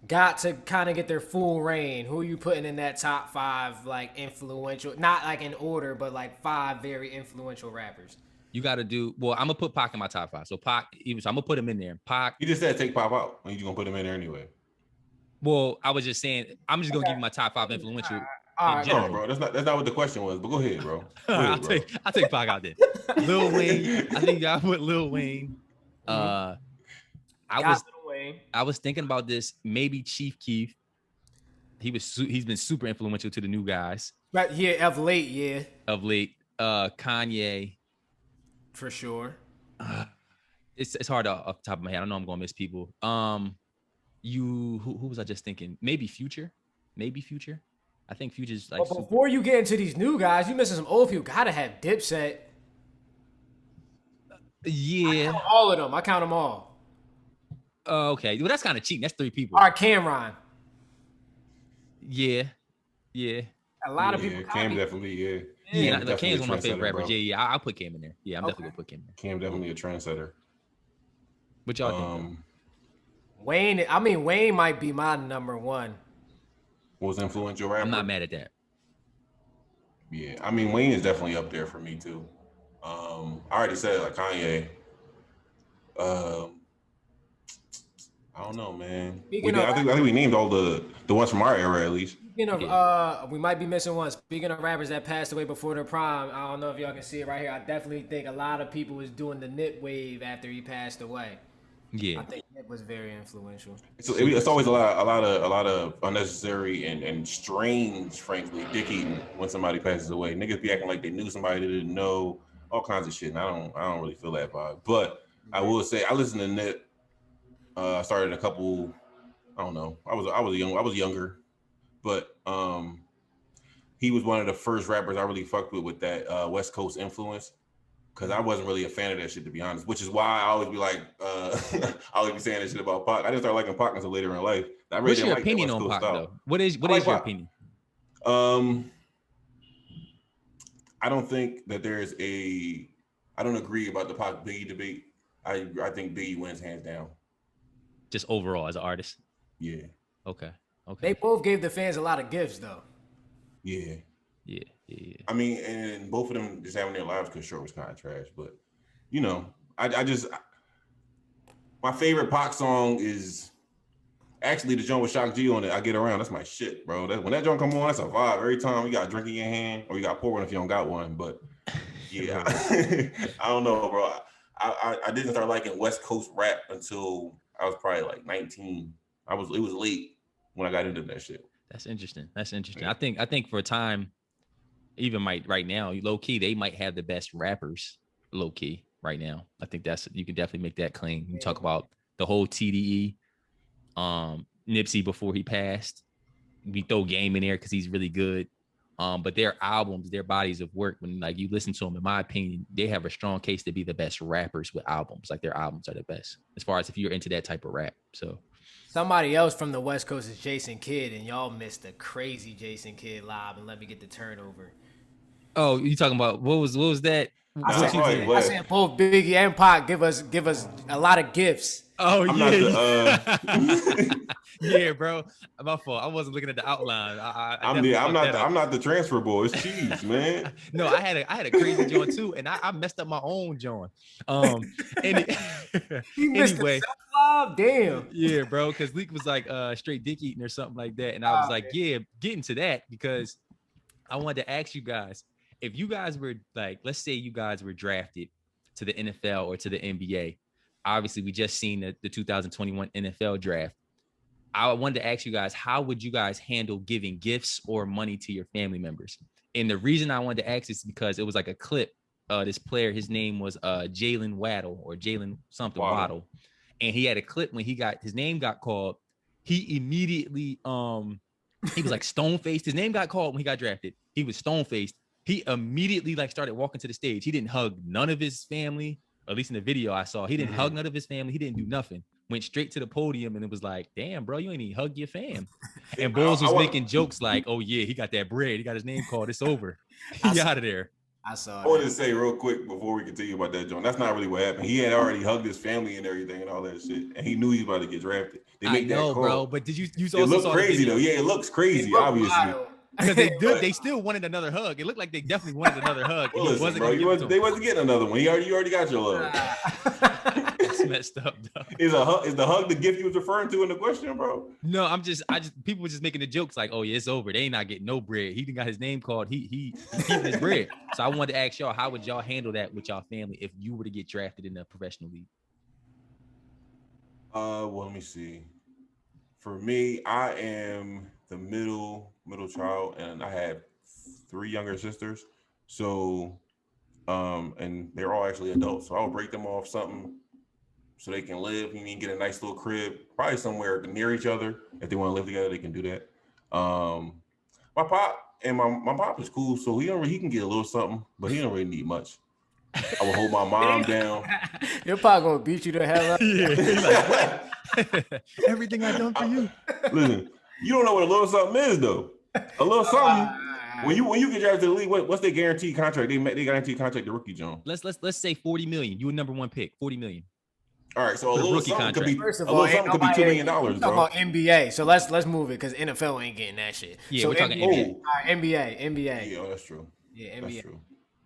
got to kind of get their full reign, who are you putting in that top 5 like influential, not like in order, but like 5 very influential rappers? You got to do, well, I'm gonna put Pac in my top 5. So Pac, so I'm gonna put him in there. Pac. You just said take Pac out, and you're gonna put him in there anyway. Well, I was just saying, I'm just gonna give you my top 5 influential. No, bro, that's not what the question was. But go ahead, bro. I'll take Pac out there. Lil Wayne, I think y'all put Lil Wayne. I was thinking about this. Maybe Chief Keef. He's been super influential to the new guys. Right, yeah, of late, yeah. Of late, Kanye. For sure. It's hard off the top of my head. I know I'm gonna miss people. Who was I just thinking? Maybe Future. I think Future's like. But before you get into these new guys, you missing some old people. Gotta have Dipset. Yeah. I count all of them. I count them all. Okay. Well, that's kind of cheap. That's 3 people. All right, Cameron. Yeah. A lot of people. Cam definitely, yeah. Yeah, Cam's one of my favorite rappers. Bro. Yeah. I'll put Cam in there. Yeah, I'm definitely gonna put Cam in there. Cam definitely a trendsetter. What y'all think? Wayne might be my number 1. Was influential rapper. I'm not mad at that. Yeah, I mean Wayne is definitely up there for me too. I already said it, like Kanye. I don't know, man. I think we named all the ones from our era at least. Speaking of, we might be missing one. Speaking of rappers that passed away before their prime, I don't know if y'all can see it right here. I definitely think a lot of people was doing the Nip wave after he passed away. Yeah, I think Nip was very influential. It's always a lot of unnecessary and strange, frankly, dick eating when somebody passes away. Niggas be acting like they knew somebody they didn't know, all kinds of shit. And I don't really feel that vibe. But I will say I listened to Nip. I started a couple. I don't know. I was younger, but he was one of the first rappers I really fucked with that West Coast influence. Because I wasn't really a fan of that shit, to be honest. Which is why I always be like, I always be saying that shit about Pac. I didn't start liking Pac until later in life. What's your opinion on Pac, though? What is your opinion? I don't think that I don't agree about the Pac Biggie debate. I think Biggie wins hands down. Just overall as an artist? Yeah. Okay. They both gave the fans a lot of gifts, though. Yeah. Yeah. I mean, and both of them just having their lives cut short was kind of trash. But, you know, my favorite Pac song is actually the joint with Shock G on it. I Get Around. That's my shit, bro. When that joint come on, that's a vibe. Every time you got a drink in your hand, or you got to pour one if you don't got one. But yeah, I don't know, bro. I didn't start liking West Coast rap until I was probably like 19. It was late when I got into that shit. That's interesting. That's interesting. I think for a time, even right now, low key, they might have the best rappers. Low key, right now, I think you can definitely make that claim. You talk about the whole TDE, Nipsey before he passed. We throw Game in there because he's really good. But their albums, their bodies of work, when like you listen to them, in my opinion, they have a strong case to be the best rappers with albums. Like their albums are the best as far as if you're into that type of rap. So Somebody else from the West Coast is Jason Kidd, and y'all missed a crazy Jason Kidd live. And let me get the turnover. oh, you talking about what was that? I said both Biggie and Pac give us a lot of gifts. Oh I'm yeah, not the, yeah, bro. My fault. I wasn't looking at the outline. I'm not the transfer boy. It's cheese, man. No, I had a crazy joint too, and I messed up my own joint. Anyway, Damn. yeah, bro, because Leak was like straight dick eating or something like that, and I was like, yeah, getting to that because I wanted to ask you guys if you guys were like, let's say you guys were drafted to the NFL or to the NBA. Obviously, we just seen the 2021 NFL draft. I wanted to ask you guys, how would you guys handle giving gifts or money to your family members? And the reason I wanted to ask is because it was like a clip. This player, his name was Jalen Waddle or Jalen something Waddle. And he had a clip when his name got called. He immediately, he was like stone-faced. His name got called when he got drafted. He was stone-faced. He immediately like started walking to the stage. He didn't hug none of his family. At least in the video I saw, he didn't hug none of his family. He didn't do nothing. Went straight to the podium and it was like, damn, bro, you ain't even hug your fam. And Bulls was making jokes like, oh yeah, he got that bread. He got his name called. It's over. He out of there. I saw. I wanted to say real quick before we continue about that, John. That's not really what happened. He had already hugged his family and everything and all that shit, and he knew he was about to get drafted. They make that call, bro. But did you it looked crazy though? Yeah, it looks crazy, obviously. Because they still wanted another hug. It looked like they definitely wanted another hug. Well, listen, bro, they wasn't getting another one. You already got your love. That's messed up, though. Is the hug the gift you was referring to in the question, bro? No, people were just making the jokes like, oh yeah, it's over. They ain't not getting no bread. He got his name called. He keeping his bread. So I wanted to ask y'all, how would y'all handle that with y'all family if you were to get drafted in a professional league? Well, let me see. For me, I am the middle child, and I have 3 younger sisters. So, and they're all actually adults. So I'll break them off something so they can live. You mean get a nice little crib, probably somewhere near each other. If they want to live together, they can do that. My pop and my pop is cool, so he can get a little something, but he don't really need much. I will hold my mom down. Your pop gonna beat you the hell up. Yeah, he's like, what? Everything I done for you. Listen, you don't know what a little something is though. A little something. When you get drafted to the league, what's their guaranteed contract? They guaranteed contract the rookie, John. Let's say 40 million. You a number 1 pick, 40 million. All right, so a little rookie something contract. could be $2 million, bro. Talking about NBA, so let's move it because NFL ain't getting that shit. Yeah, so we're talking NBA. NBA. Yeah, that's true. Yeah, NBA. That's true.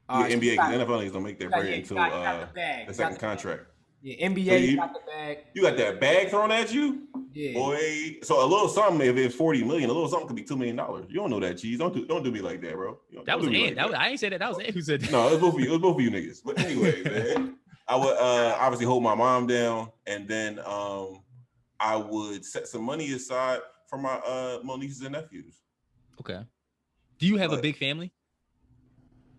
Yeah, NBA, because NFL niggas don't make their bread until the second contract. Yeah, NBA, So you got the bag. You got that bag thrown at you? Yeah. Boy, so a little something, if it's 40 million, a little something could be $2 million. You don't know that, cheese. Don't do me like that, bro. That was Ant. I ain't say that. That was Ant who said that. No, it was both of you. It was both of you niggas. But anyway, man, I would obviously hold my mom down, and then I would set some money aside for my nieces and nephews. Okay. Do you have a big family?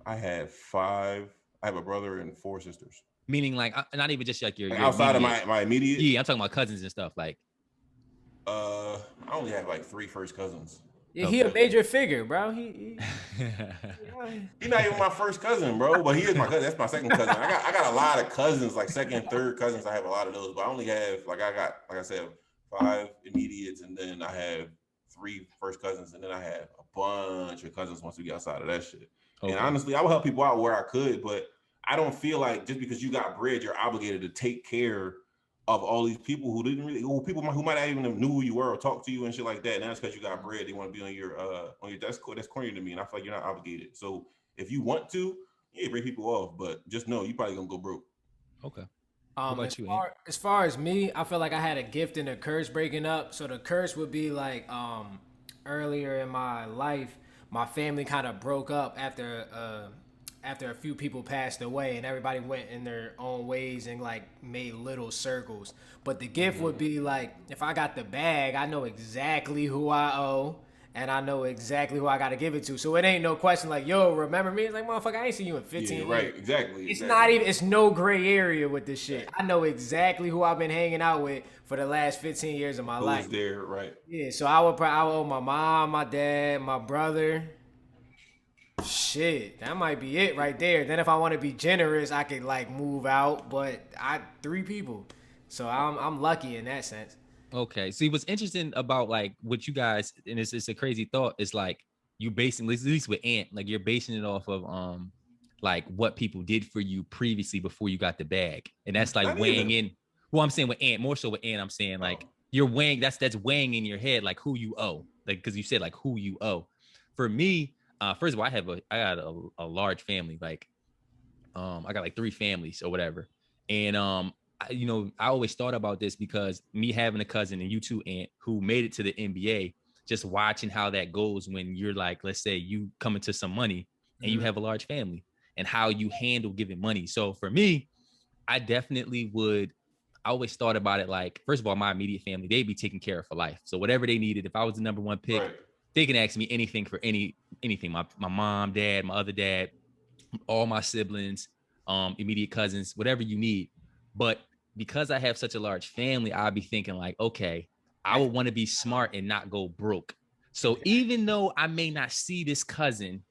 I have 5. I have a brother and 4 sisters. Meaning, like, not even just like your outside immediate. of my immediate. Yeah, I'm talking about cousins and stuff. Like, I only have like 3 first cousins. Yeah, he a major figure, bro. He's not even my first cousin, bro. But he is my cousin. That's my second cousin. I got a lot of cousins, like second, third cousins. I have a lot of those, but I only have like I said, 5 immediates, and then I have 3 first cousins, and then I have a bunch of cousins once we get outside of that shit. Okay. And honestly, I would help people out where I could, but I don't feel like just because you got bread, you're obligated to take care of all these people who who might not even have knew who you were or talk to you and shit like that. And that's because you got bread. They want to be on your that's corny to me. And I feel like you're not obligated. So if you want to, yeah, bring people off, but just know you probably gonna go broke. Okay. What about you, as far as me, I feel like I had a gift and a curse breaking up. So the curse would be like earlier in my life, my family kind of broke up after a few people passed away and everybody went in their own ways and like made little circles. But the gift would be like, if I got the bag, I know exactly who I owe and I know exactly who I got to give it to. So it ain't no question like, yo, remember me? It's like, motherfucker, I ain't seen you in 15 Yeah, years. right. Exactly. It's exactly. not even, it's no gray area with this shit. I know exactly who I've been hanging out with for the last 15 years of my Who's life. there, right? Yeah, so I would owe my mom, my dad, my brother. Shit, that might be it right there. Then if I want to be generous, I could like move out, but I 3 people. So I'm lucky in that sense. Okay. See, what's interesting about like what you guys, and it's a crazy thought, is like you basing, at least with Ant, like you're basing it off of like what people did for you previously before you got the bag. And that's like Not weighing even. in. Well, I'm saying with Ant, more so with Ant, I'm saying like you're weighing, that's weighing in your head like who you owe. Like because you said like who you owe. For me, first of all, I got a large family. Like I got like 3 families or whatever. And I always thought about this because me having a cousin and you too, Aunt, who made it to the NBA, just watching how that goes when you're like, let's say you come into some money and you have a large family and how you handle giving money. So for me, I definitely would. I always thought about it like, first of all, my immediate family, they'd be taken care of for life. So whatever they needed, if I was the number 1 pick, Right. they can ask me anything for anything. My mom, dad, my other dad, all my siblings, immediate cousins, whatever you need. But because I have such a large family, I'll be thinking like, okay, I would want to be smart and not go broke. So even though I may not see this cousin,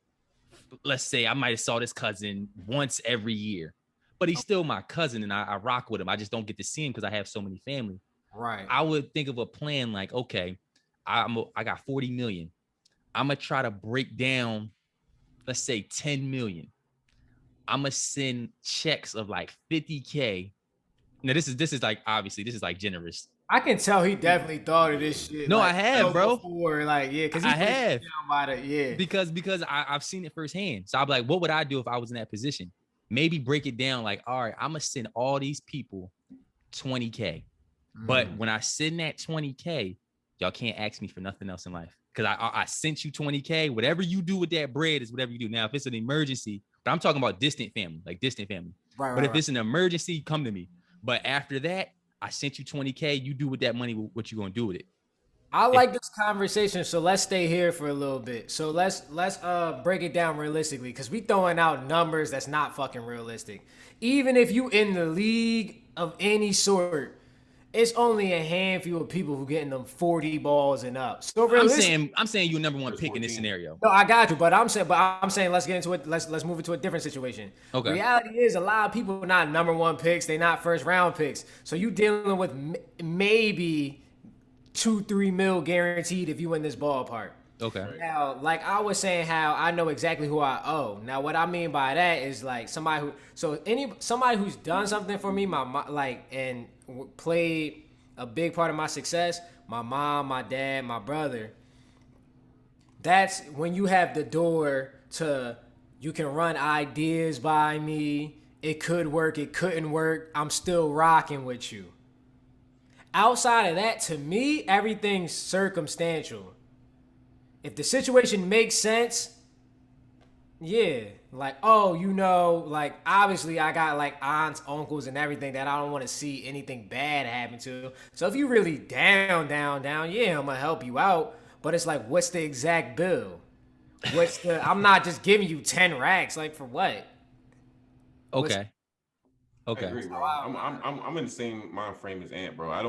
let's say I might have saw this cousin once every year, but he's still my cousin and I rock with him. I just don't get to see him because I have so many family. Right. I would think of a plan like, okay, I got 40 million. I'm going to try to break down, let's say 10 million. I'm gonna send checks of like 50K. Now this is like obviously this is like generous. I can tell he definitely thought of this shit. No, like, I have, bro. Before, like, yeah, because I have down by the, yeah. because I've seen it firsthand. So I'm like, what would I do if I was in that position? Maybe break it down like, all right, I'm gonna send all these people 20K. But when I send that 20K, y'all can't ask me for nothing else in life. Because I sent you 20K. Whatever you do with that bread is whatever you do. Now, if it's an emergency, but I'm talking about distant family, like distant family. Right, but if it's an emergency, come to me. But after that, I sent you 20K. You do with that money what you gonna do with it. I like this conversation, so let's stay here for a little bit. So let's break it down realistically, because we throwing out numbers that's not fucking realistic. Even if you in the league of any sort, it's only a handful of people who getting them 40 balls and up. So I'm saying you're number 1 pick in this scenario. No, I got you, but I'm saying let's get into it. Let's move it to a different situation. Okay. Reality is a lot of people are not number 1 picks. They're not first round picks. So you dealing with maybe 2-3 mil guaranteed if you in this ballpark. Okay. Now, like I was saying, how I know exactly who I owe. Now, what I mean by that is like somebody who's done something for me, and played a big part of my success. My mom, my dad, my brother. That's when you have the door to, you can run ideas by me. It could work. It couldn't work. I'm still rocking with you. Outside of that, to me, everything's circumstantial. If the situation makes sense, yeah, like, oh, like, obviously I got like aunts, uncles, and everything that I don't want to see anything bad happen to. So if you really down, yeah, I'm gonna help you out. But it's like, what's the exact bill? I'm not just giving you 10 racks, like, for what? Okay. Okay. I agree, bro. I'm in the same mind frame as Ant, bro. I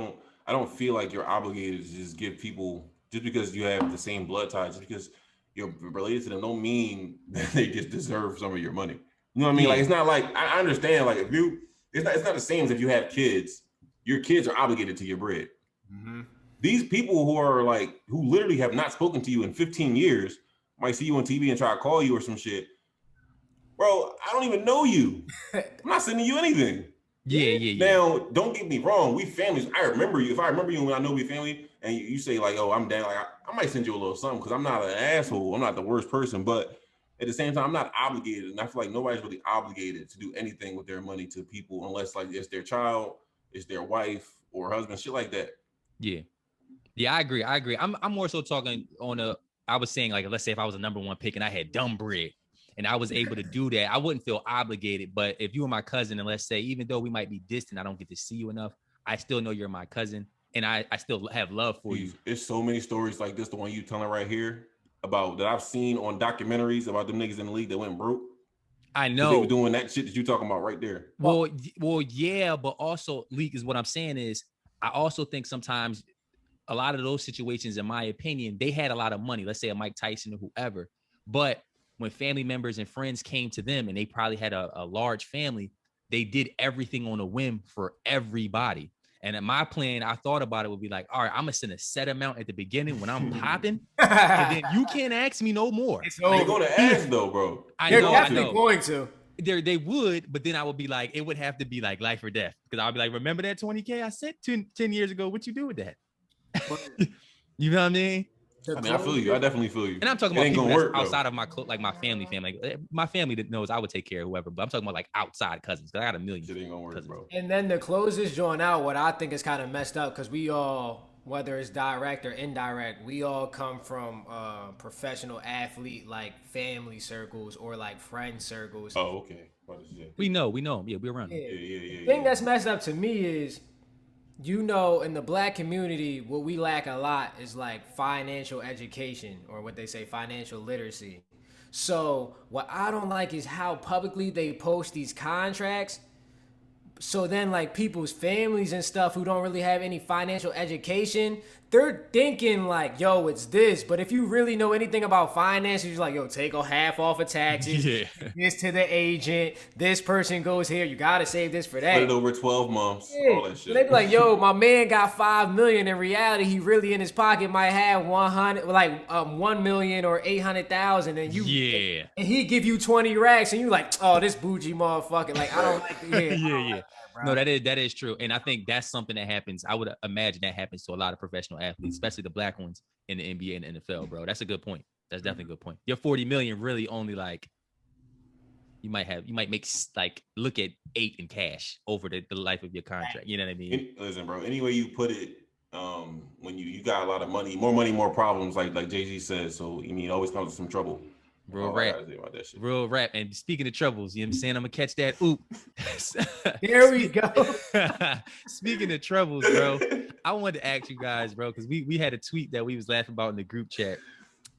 don't feel like you're obligated to just give people, just because you have the same blood ties, just because you're related to them, don't mean that they just deserve some of your money. You know what I mean? Yeah. Like, it's not like, I understand, like, it's not the same as if you have kids. Your kids are obligated to your bread. Mm-hmm. These people who literally have not spoken to you in 15 years might see you on TV and try to call you or some shit. Bro, I don't even know you. I'm not sending you anything. Yeah. Now, don't get me wrong. We families. I remember you. If I remember you when I know we family, and you say like, "Oh, I'm down," like I might send you a little something because I'm not an asshole. I'm not the worst person, but at the same time, I'm not obligated, and I feel like nobody's really obligated to do anything with their money to people unless like it's their child, it's their wife or husband, shit like that. Yeah, I agree. I'm more so talking I was saying like, let's say if I was a number 1 pick and I had dumb bread and I was able to do that, I wouldn't feel obligated. But if you were my cousin, and let's say, even though we might be distant, I don't get to see you enough, I still know you're my cousin. and I still have love for you. It's so many stories like this, the one you telling right here about that I've seen on documentaries about them niggas in the league that went broke. I know they were doing that shit that you talking about right there. Well, yeah, but also, Leak, is what I'm saying is, I also think sometimes a lot of those situations, in my opinion, they had a lot of money. Let's say a Mike Tyson or whoever, but when family members and friends came to them, and they probably had a large family, they did everything on a whim for everybody. And in my plan, I thought about it would be like, all right, I'm gonna send a set amount at the beginning when I'm popping, and then you can't ask me no more. They're gonna ask though, bro. They're definitely going to. They would, but then I would be like, it would have to be like life or death, because I'll be like, remember that 20K I sent 10 years ago? What you do with that? You know what I mean? I feel you. I definitely feel you. And I'm talking about people that's outside of my my family. Like my family that knows I would take care of whoever, but I'm talking about like outside cousins, because I got a million. Shit ain't gonna work, bro. And then to close this joint out, what I think is kind of messed up, because we all, whether it's direct or indirect, we all come from professional athlete like family circles or like friend circles. Oh, okay. We know. Yeah, we're around. Yeah. The thing that's messed up to me is, in the black community, what we lack a lot is like financial education, or what they say, financial literacy. So what I don't like is how publicly they post these contracts. So then like people's families and stuff who don't really have any financial education, they're thinking like, yo, it's this. But if you really know anything about finances, you're like, yo, take a half off of taxes. Yeah. This to the agent. This person goes here. You got to save this for that. Put it over 12 months. Yeah. All that shit. They be like, yo, my man got $5 million. In reality, he really in his pocket might have 1 million or 800,000, and and he give you 20 racks, and you like, oh, this bougie motherfucker. Like, I don't like to hear. Yeah. No, that is true. And I think that's something that happens. I would imagine that happens to a lot of professional athletes, especially the black ones in the NBA and the NFL, bro. That's a good point. That's definitely a good point. Your 40 million really only like, you might make like, look at 8 in cash over the life of your contract. You know what I mean? Listen, bro, any way you put it, when you got a lot of money, more problems, like Jay-Z says. So, it always comes with some trouble. Real rap. And speaking of troubles, you know what I'm saying? I'm gonna catch that. Oop. Here we go. Speaking of troubles, bro, I wanted to ask you guys, bro, because we had a tweet that we was laughing about in the group chat.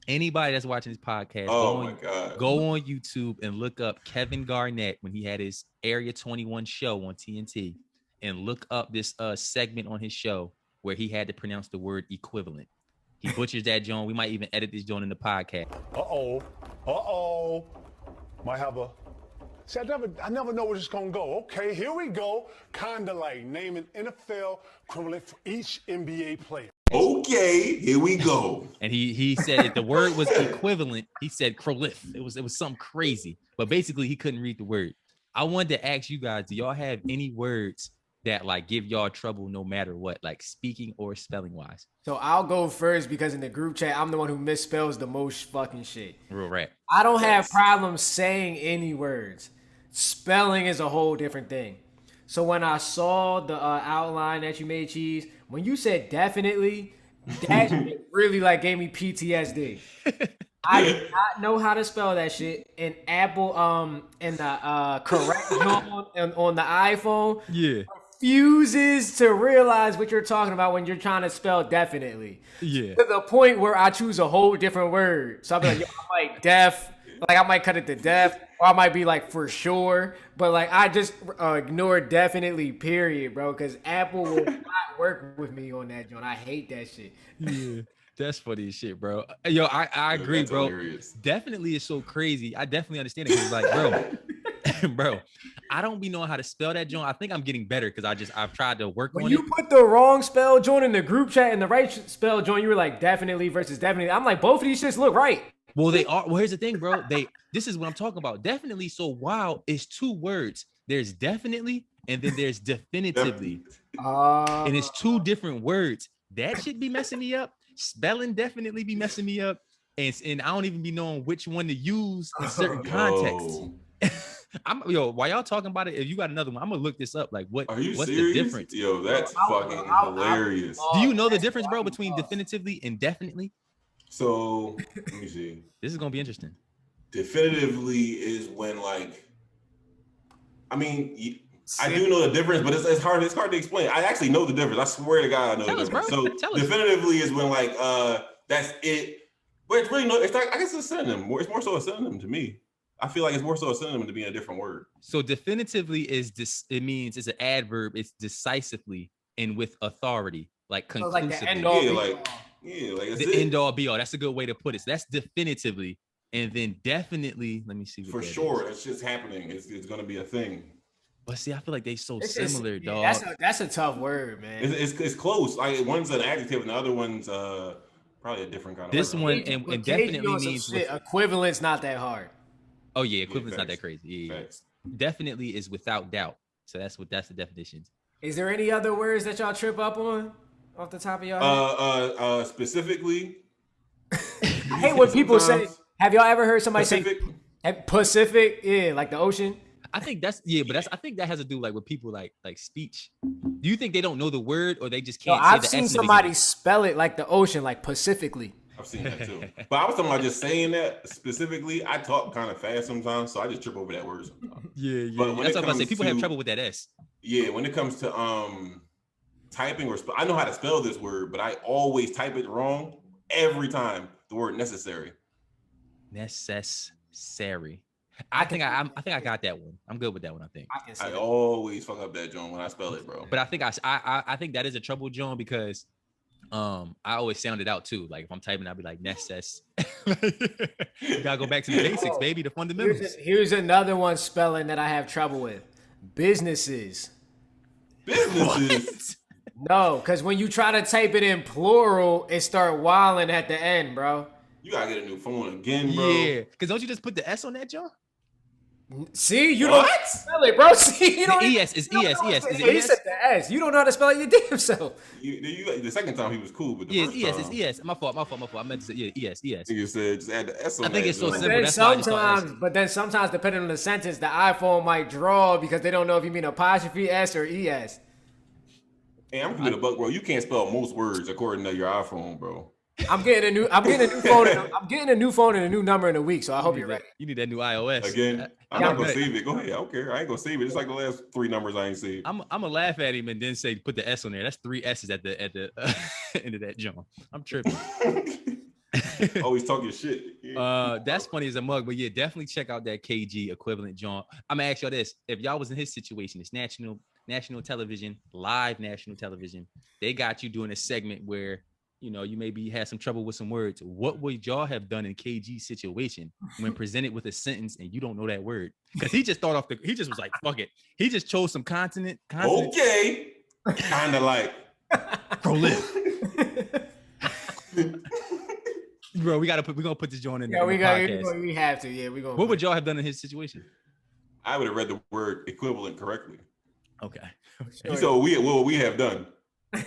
Anybody that's watching this podcast, go on YouTube and look up Kevin Garnett when he had his Area 21 show on TNT, and look up this segment on his show where he had to pronounce the word equivalent. He butchers that joint. We might even edit this joint in the podcast. Might have a... See, I never know where it's going to go. Okay, here we go. Kind of like naming NFL equivalent for each NBA player. Okay, here we go. And he said if the word was equivalent, he said prolif. It was something crazy. But basically, he couldn't read the word. I wanted to ask you guys, do y'all have any words that like give y'all trouble no matter what, like speaking or spelling wise? So I'll go first, because in the group chat, I'm the one who misspells the most fucking shit. Real rap. I don't have problems saying any words. Spelling is a whole different thing. So when I saw the outline that you made, Cheese, when you said definitely, that really like gave me PTSD. I did not know how to spell that shit. And Apple, and the correct on the iPhone, refuses to realize what you're talking about when you're trying to spell definitely. Yeah. To the point where I choose a whole different word. So I'll be like, yo, I might def, like I might cut it to def, or I might be like for sure. But like I just ignore definitely, period, bro. Because Apple will not work with me on that joint. I hate that shit. Yeah. That's funny as shit, bro. Yo, I agree, bro. Hilarious. Definitely is so crazy. I definitely understand it, because like, bro, I don't be knowing how to spell that joint. I think I'm getting better because I've tried to work on it. When you put the wrong spell joint in the group chat and the right spell joint, you were like definitely versus definitely. I'm like, both of these shits look right. Well, they are. Well, here's the thing, bro. This is what I'm talking about. Definitely so wild is 2 words. There's definitely, and then there's definitively. And it's 2 different words. That should be messing me up. Spelling definitely be messing me up. And I don't even be knowing which one to use in certain contexts. While y'all talking about it, if you got another one, I'm gonna look this up. Like, what's serious? the difference? Yo, that's fucking hilarious. Do you know the difference, bro, between definitively and definitely? So let me see. This is gonna be interesting. Definitively is when, like, I mean, I do know the difference, but it's hard. It's hard to explain. I actually know the difference. I swear to God, I know Tell the us, bro. difference. So Tell us. definitively is when like that's it. But it's really no. It's like I guess it's a synonym. It's more so a synonym to me. I feel like it's more so a synonym to being a different word. So definitively is this? It means it's an adverb. It's decisively and with authority, like So like conclusively. the end all. Like it's The it. end all be all. That's a good way to put it. So that's definitively, and then definitely. Let me see. What For that sure, is. that's just happening. It's gonna be a thing. But see, I feel like they so It's similar, just, dog. that's a tough word, man. It's close. Like one's an adjective and the other one's probably a different kind of This word. one But and KG definitely on some means shit. Equivalent's not that hard. oh yeah, equivalent's not facts. that crazy. Yeah. Facts. Definitely is without doubt. So that's the definition. Is there any other words that y'all trip up on off the top of your head? Specifically, I hate when people say. Have y'all ever heard somebody Pacific. say Pacific? Yeah, like the ocean. I think that's I think that has to do like with people like speech. Do you think they don't know the word or they just No, can't say I've the seen S in the somebody beginning? spell it like the ocean, like Pacifically. I've seen that too. But I was talking about just saying that specifically. I talk kind of fast sometimes, so I just trip over that word sometimes. Yeah. But when That's it what I'm about to say. comes People have to- trouble with that S. Yeah, when it comes to typing or I know how to spell this word, but I always type it wrong every time. The word necessary. Necessary. I think I got that one. I'm good with that one. I think. I can say I that. always fuck up that John when I spell it, bro. But I think I think that is a trouble, John, because I always sound it out too. Like if I'm typing, I'll be like necess. You gotta go back to the basics, baby, the fundamentals. Here's another one spelling that I have trouble with. Businesses. Businesses. No, because when you try to type it in plural, it start wilding at the end, bro. You gotta get a new phone again, bro. Yeah, because don't you just put the S on that, John? See, you What? don't spell it, bro. See, you don't. ES is you don't ES, know ES. what Is it it He ES? said the S. You don't know how to spell it your damn self. The second time he was cool, but the Yeah, first it's ES, time, it's ES. My fault. I meant to say ES. you said just add the S on I think that it's so joint. simple. Then That's why I just thought S. then sometimes, depending on the sentence, the iPhone might draw because they don't know if you mean apostrophe S or ES. Hey, I'm gonna be the buck, bro. You can't spell most words according to your iPhone, bro. I'm getting a new phone. I'm getting a new phone and a new number in a week, so I hope you're ready. You need that new iOS. Again, I'm Yeah, not gonna but- save it. Go ahead. I don't care. I ain't gonna save it. It's like the last 3 numbers I ain't saved. I'm gonna laugh at him and then say put the S on there. That's 3 S's at the end of that, John. I'm tripping. Always talking shit. Yeah. That's funny as a mug, but yeah, definitely check out that KG equivalent, John. I'm gonna ask y'all this: if y'all was in his situation, it's national television, live national television. They got you doing a segment where you maybe had some trouble with some words. What would y'all have done in KG's situation when presented with a sentence and you don't know that word? Because he just he just was like, fuck it. He just chose some consonant. Okay. Kind of like. Prolific. Bro, we're gonna put this joint in there. Yeah, we have to. Yeah, we gonna. What would y'all have done in his situation? I would have read the word equivalent correctly. Okay. So what would we have done?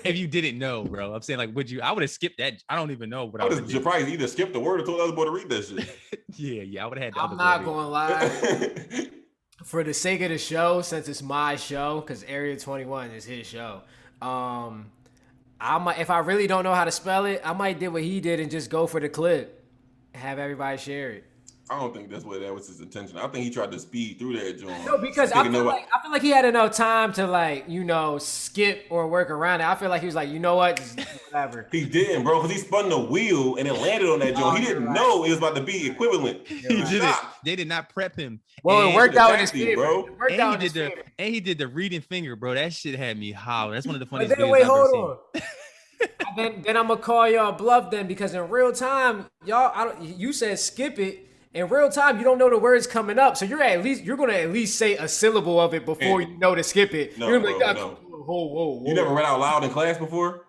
If you didn't know, bro, I'm saying like, I would have skipped that. I don't even know what I I would would have have. surprised either skipped the word or told the other boy to read that shit. Yeah, I would have had. The I'm other not boy read. gonna lie. For the sake of the show, since it's my show, because Area 21 is his show, if I really don't know how to spell it, I might do what he did and just go for the clip, have everybody share it. I don't think that was his intention. I think he tried to speed through that joint. No, because I feel like he had enough time to skip or work around it. I feel like he was like, you know what, just whatever. He didn't, bro, because he spun the wheel and it landed on that joint. He didn't know it was about to be equivalent. He did it. They did not prep him. Well, And- it worked out in his Exactly, favor. bro. It worked out in his favor. And he did the reading finger, bro. That shit had me hollering. That's one of the But funniest then videos wait, I've ever hold seen. on. then I'm gonna call y'all bluff then, because in real time, you said skip it. In real time, you don't know the words coming up, so you're gonna at least say a syllable of it before you know to skip it. No, you're gonna be like, bro, no. whoa. You never read out loud in class before?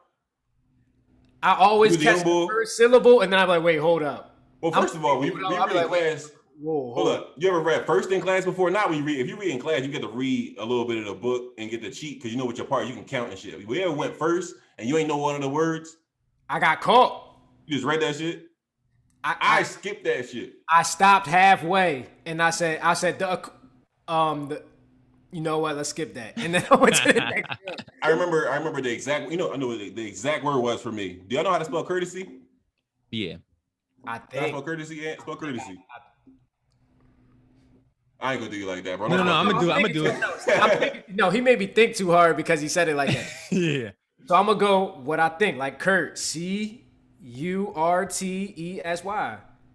I always You the catch young the bull? first syllable, and then I'm like, wait, hold up. Well, first of all, we I'll be read in like, wait, class. Whoa, Hold up. You ever read first in class before? Now we read. If you read in class, you get to read a little bit of the book and get the cheat because you know what your part. You can count and shit. We ever went first and you ain't know one of the words? I got caught. You just read that shit. I skipped that shit. I stopped halfway and I said, you know what? Let's skip that. And then I went to the next one. I remember the exact. I know what the exact word was for me. Do y'all know how to spell courtesy? Yeah. I Can I think. spell courtesy? Yeah, spell courtesy. I ain't gonna do you like that, bro. No, I'm gonna do it. No, he made me think too hard because he said it like that. Yeah. So I'm gonna go what I think, like Kurt, Curtesy.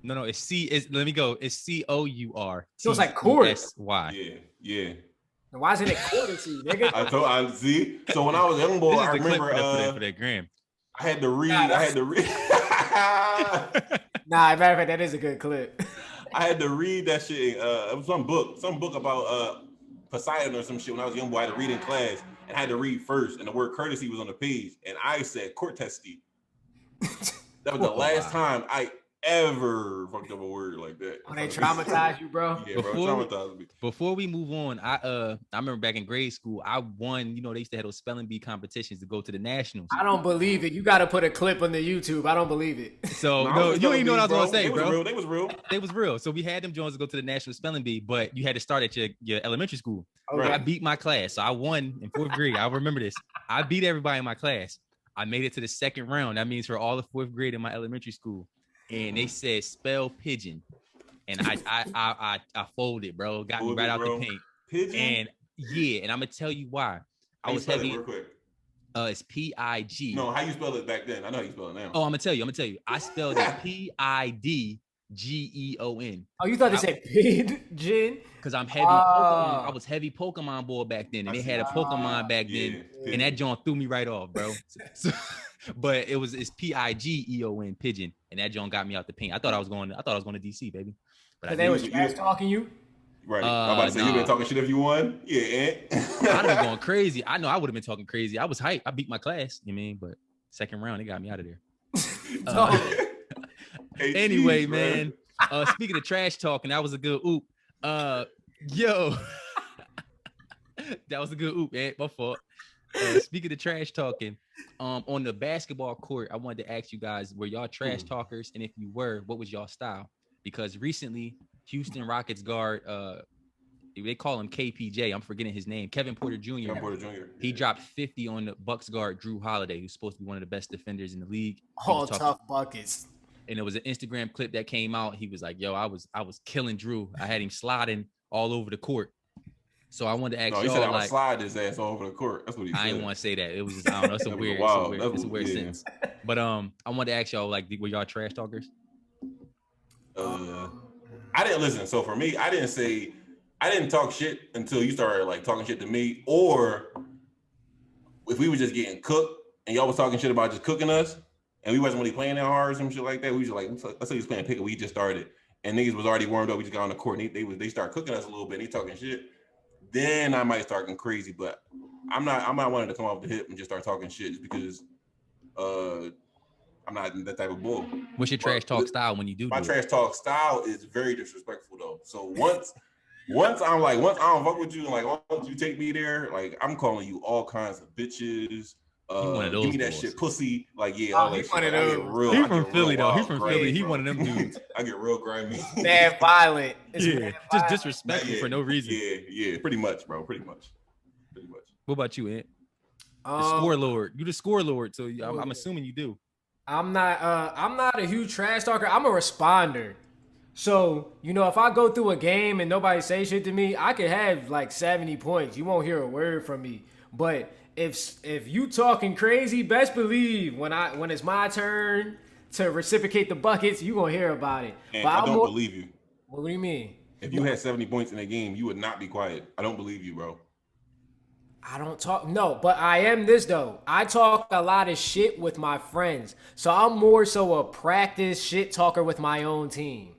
No, it's C. Let me go. It's COUR. So it's like court. Yeah, yeah. Why isn't it courtesy, nigga? I see. So when I was a young boy, I remember for that gram. I had to read. Nah, matter of fact, that is a good clip. I had to read that shit. It was some book about Poseidon or some shit. When I was a young boy, I had to read in class, and I had to read first, and the word courtesy was on the page, and I said courtesy. That was the last time I ever fucked up a word like that. When they traumatize you, bro. Yeah, bro, traumatized me. Before we move on, I remember back in grade school, I won. You know, they used to have those spelling bee competitions to go to the nationals. I don't believe it. You got to put a clip on the YouTube. I don't believe it. So no, you don't even know what I was gonna say, bro. They was real. They was real. So we had them Jones to go to the national spelling bee, but you had to start at your elementary school. Okay. I beat my class, so I won in 4th grade. I remember this. I beat everybody in my class. I made it to the 2nd round. That means for all of 4th grade in my elementary school. And they said spell pigeon, and I folded, bro. Got me right out the paint. Pigeon? And yeah, and I'm gonna tell you why. I was heavy. Real quick. It's PIG. No, how you spell it back then? I know how you spell it now. Oh, I'm gonna tell you. I spelled it PIDGEON. Oh, you thought they said pigeon? Because I'm heavy Pokemon. I was heavy Pokemon boy back then, and they had a Pokemon back then, and that joint threw me right off, bro. But it's PIGEON pigeon, and that joint got me out the paint. I thought I was going to DC, baby. But they was trash talking you. Right. I'm about to say you been talking shit if you won. Yeah. I'd have been going crazy. I know I would have been talking crazy. I was hyped. I beat my class. You mean? But 2nd round, they got me out of there. Anyway, man. Speaking of trash talking, that was a good oop. Yo, that was a good oop, man. My fault. Speaking of trash talking, on the basketball court, I wanted to ask you guys, were y'all trash talkers? And if you were, what was y'all style? Because recently, Houston Rockets guard, they call him KPJ. I'm forgetting his name. Kevin Porter Jr. He dropped 50 on the Bucks guard Drew Holiday, who's supposed to be one of the best defenders in the league. All tough buckets. And there was an Instagram clip that came out. He was like, "Yo, I was killing Drew. I had him sliding all over the court." So I wanted to ask y'all, he said I would slide his ass all over the court. That's what he said. I didn't want to say that. It was just, I don't know. It's a weird sentence. But I wanted to ask y'all, like, were y'all trash talkers? I didn't listen. So for me, I didn't talk shit until you started like talking shit to me, or if we were just getting cooked and y'all was talking shit about just cooking us, and we wasn't really playing that hard or some shit like that. We was just like, let's say he was playing pick up. We just started, and niggas was already warmed up. We just got on the court, and they start cooking us a little bit. And he talking shit. Then I might start getting crazy, but I'm not wanting to come off the hip and just start talking shit just because I'm not that type of bull. What's your trash talk style when you do? My trash talk style is very disrespectful though. So once I don't fuck with you, and like once you take me there, like I'm calling you all kinds of bitches. Give me that shit, pussy. Like all that shit. One of those. He's from Philly though. He's from Philly. He one of them dudes. I get real grimy. Mad violent. Just disrespectful for no reason. Yeah, pretty much, bro. Pretty much. What about you, Ant? The score lord. You the score lord, so I'm assuming you do. I'm not a huge trash talker. I'm a responder. So, if I go through a game and nobody say shit to me, I could have like 70 points. You won't hear a word from me. But if you talking crazy, best believe when it's my turn to reciprocate the buckets, you gonna hear about it. And but I don't believe you. What do you mean? If you had 70 points in a game, you would not be quiet. I don't believe you, bro. I don't talk. No, but I am this though. I talk a lot of shit with my friends. So I'm more so a practice shit talker with my own team.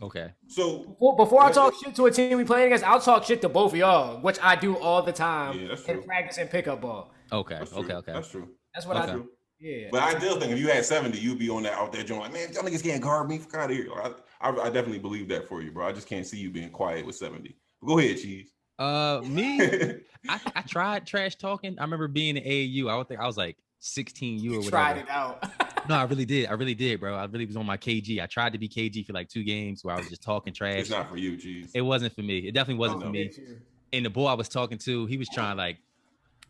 Okay. So before I talk shit to a team we playing against, I'll talk shit to both of y'all, which I do all the time in practice and pickup ball. Okay. That's true. That's what I do. Yeah. But I still think if you had 70, you'd be on that out there joint like, man, y'all niggas can't guard me. Fuck out of here. I definitely believe that for you, bro. I just can't see you being quiet with 70. But go ahead, Cheese. Me, I tried trash talking. I remember being in AAU. I would think I was like 16U or whatever. Tried it out. No, I really did, bro. I really was on my KG. I tried to be KG for like 2 games where I was just talking trash. It's not for you, Cheese. It wasn't for me. It definitely wasn't for me. And the boy I was talking to, he was trying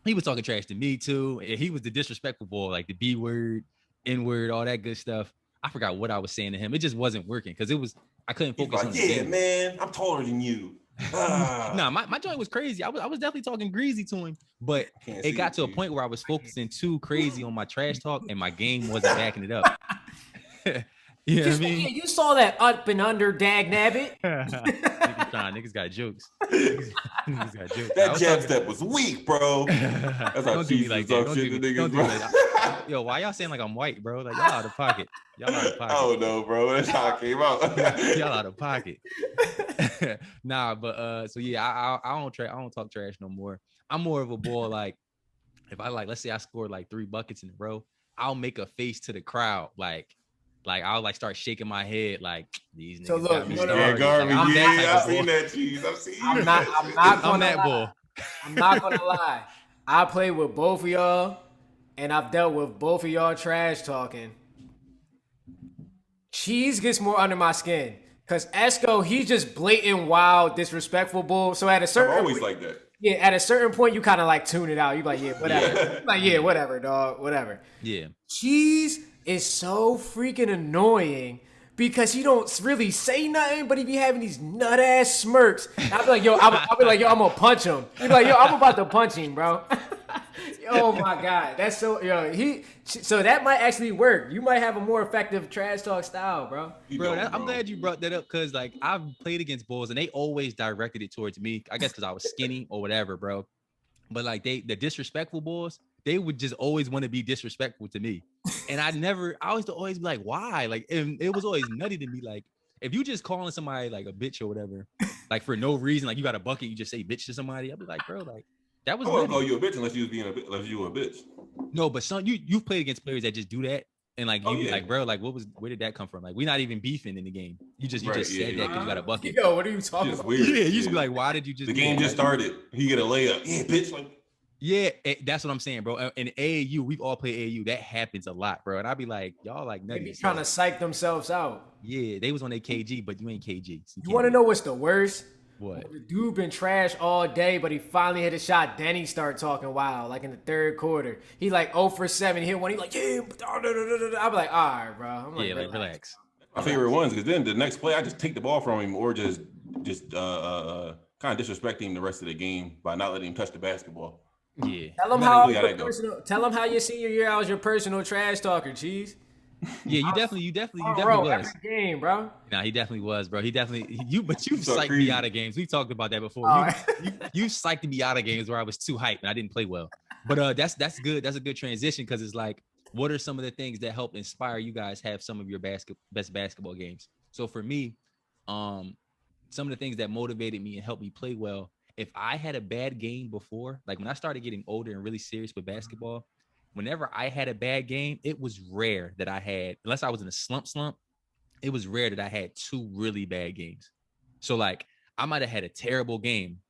he was talking trash to me too. And he was the disrespectful boy, like the B word, N word, all that good stuff. I forgot what I was saying to him. It just wasn't working because I couldn't focus on the game. Man, I'm taller than you. Nah, my joint was crazy. I was definitely talking greasy to him, but it got to a point where I was focusing too crazy on my trash talk, and my game wasn't backing it up. You know what I mean? Yeah, you saw that up and under, dag nabbit. Niggas got jokes. Niggas got jokes. That jab step was weak, bro. That's how Don't do me like that. Don't do me niggas, like that. Yo, why y'all saying like I'm white, bro? Like y'all out of pocket. Y'all out of pocket. Oh no, bro. That's how it came out. Y'all out of pocket. Nah, but so yeah, I don't talk trash no more. I'm more of a boy. Like if I let's say I scored like 3 buckets in a row, I'll make a face to the crowd like I'll like start shaking my head like these niggas. So look, got me started. Yeah, Garvey, Like, I've seen that cheese. I've seen I'm that. not that gonna bull. lie. I'm not gonna lie. I played with both of y'all, and I've dealt with both of y'all trash talking. Cheese gets more under my skin. Cause Esco, he's just blatant, wild, disrespectful bull. So at a I'm certain always like that. yeah, at a certain point, you kind of like tune it out. You like, yeah, whatever. Yeah. Like, yeah, whatever, dog, whatever. Yeah. Cheese is so freaking annoying because he don't really say nothing, but he be having these nut ass smirks. And I'll be like, I'm gonna punch him. He be like, yo, I'm about to punch him, bro. Oh my god, that's so so that might actually work. You might have a more effective trash talk style, bro. Bro, I'm glad you brought that up because like I've played against bulls and they always directed it towards me. I guess because I was skinny or whatever, bro. But like the disrespectful bulls, they would just always want to be disrespectful to me. And I always be like, why? Like it was always nutty to me. Like if you just calling somebody like a bitch or whatever, like for no reason, like you got a bucket, you just say bitch to somebody. I'll be like, bro, like that was. I wouldn't call you a bitch unless you were a bitch. No, but you've played against players that just do that. And like you be like, bro, like where did that come from? Like we're not even beefing in the game. You just said that because you got a bucket. Yo, what are you talking about? Weird. Yeah, you just be like, why did you just the game just started? He get a layup. Yeah, bitch. Like yeah, that's what I'm saying, bro. In AAU, we've all played AAU. That happens a lot, bro. And I'll be like, y'all like They nutty. be trying to psych themselves out. Yeah, they was on their KG, but you ain't KG. So You want to know what's the worst? What? The dude been trash all day, but he finally hit a shot. Then he start talking wild, like in the third quarter. He like 0 for 7. He hit one. He like, yeah. I'll be like, all right, bro. I'm like, Yeah, like relax. my favorite ones, because then the next play I just take the ball from him or just kind of disrespect him the rest of the game by not letting him touch the basketball. Yeah. Tell him how your senior year I was your personal trash talker, Cheese. Yeah, you definitely Bro, was. every game, bro. Nah, he definitely was, bro. But you So psyched crazy. me out of games. We talked about that before. You psyched me out of games where I was too hyped and I didn't play well. But that's good. That's a good transition because it's like, what are some of the things that help inspire you guys have some of your best basketball games? So for me, some of the things that motivated me and helped me play well, if I had a bad game before, like when I started getting older and really serious with basketball, whenever I had a bad game, it was rare that I had, unless I was in a slump, it was rare that I had 2 really bad games. So like I might have had a terrible game,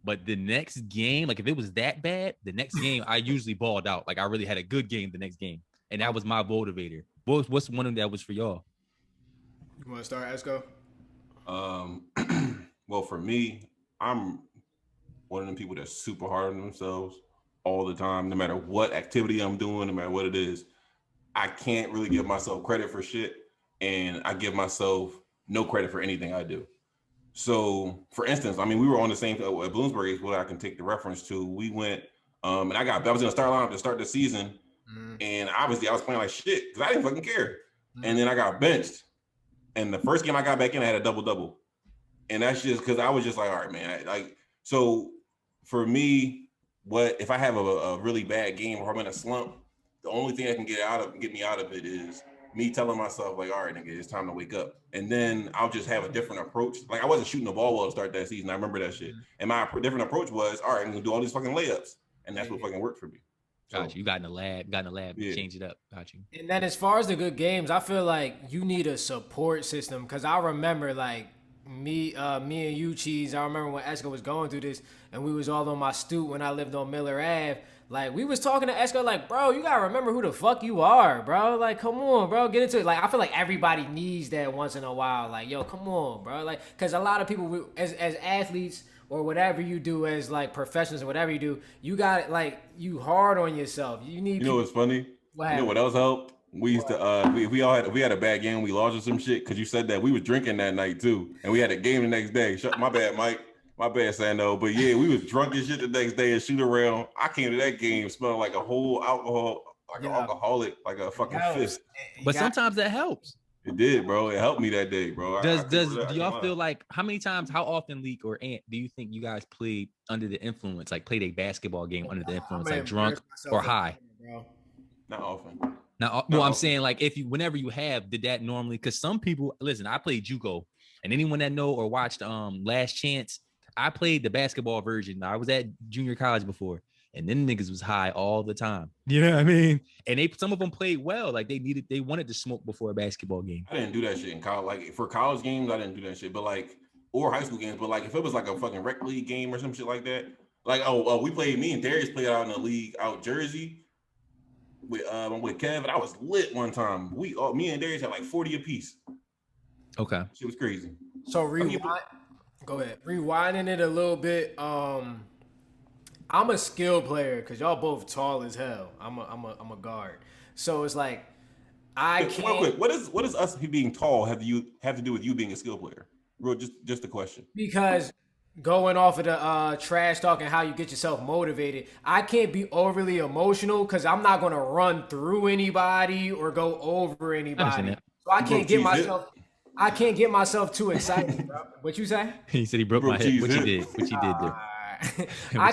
but the next game, like if it was that bad, the next game I usually balled out. Like I really had a good game the next game. And that was my motivator. What's one of that was for y'all? You want to start, Esco? Well, for me, I'm one of them people that's super hard on themselves all the time, no matter what activity I'm doing, no matter what it is. I can't really give myself credit for shit, and I give myself no credit for anything I do. So, for instance, I mean, we were on the same at Bloomsbury is what I can take the reference to. We went, and I was in the start lineup to start the season, and obviously I was playing like shit because I didn't fucking care. And then I got benched, and the first game I got back in, I had a double, and that's just because I was just like, all right, man, so for me. What if I have a really bad game or I'm in a slump? The only thing that can get me out of it is me telling myself like, all right, nigga, it's time to wake up. And then I'll just have a different approach. Like I wasn't shooting the ball well to start that season. I remember that shit. And my different approach was, all right, I'm gonna do all these fucking layups, and that's what fucking worked for me. Got you got in the lab, change it up. Got you. And then as far as the good games, I feel like you need a support system because I remember like me and you, Cheese. I remember when Esco was going through this, and we was all on my stoop when I lived on Miller Ave. Like we was talking to Esco, like, bro, you gotta remember who the fuck you are, bro. Like, come on, bro, get into it. Like, I feel like everybody needs that once in a while. Like, yo, come on, bro. Like, cause a lot of people, as athletes or whatever you do, as like professionals or whatever you do, you got like you hard on yourself. You need. You know what's funny? You know what else helped? We used to we had a bad game, we lost or some shit because you said that we was drinking that night too, and we had a game the next day. My bad, Mike. My bad, Sando. But yeah, we was drunk as shit the next day and shoot around. I came to that game smelling like a whole alcohol, like an alcoholic, like a fucking fist. But sometimes that helps. It did, bro. It helped me that day, bro. Do y'all feel like how often, Leak or Ant, do you think you guys played under the influence, like played a basketball game under the influence, like drunk or high? Not often. I'm saying like whenever you have, did that normally? Because some people, listen, I played JUCO, and anyone that know or watched Last Chance, I played the basketball version. I was at junior college before, and then niggas was high all the time. You know what I mean? And some of them played well. Like they wanted to smoke before a basketball game. I didn't do that shit in college. Like for college games, I didn't do that shit. But like, or high school games. But like, if it was like a fucking rec league game or some shit like that, like me and Darius played out in the league out Jersey with Kev, and I was lit one time. Me and Darius had like 40 apiece. Okay, shit was crazy. So go ahead. Rewinding it a little bit. I'm a skill player because y'all both tall as hell. I'm a guard. So it's like I can't. Real quick, what does us being tall have to do with you being a skill player? Real, just a question. Because going off of the trash talk and how you get yourself motivated, I can't be overly emotional because I'm not gonna run through anybody or go over anybody. So I can't get myself. I can't get myself too excited, bro. What you say? He said he broke my head. What you did do? I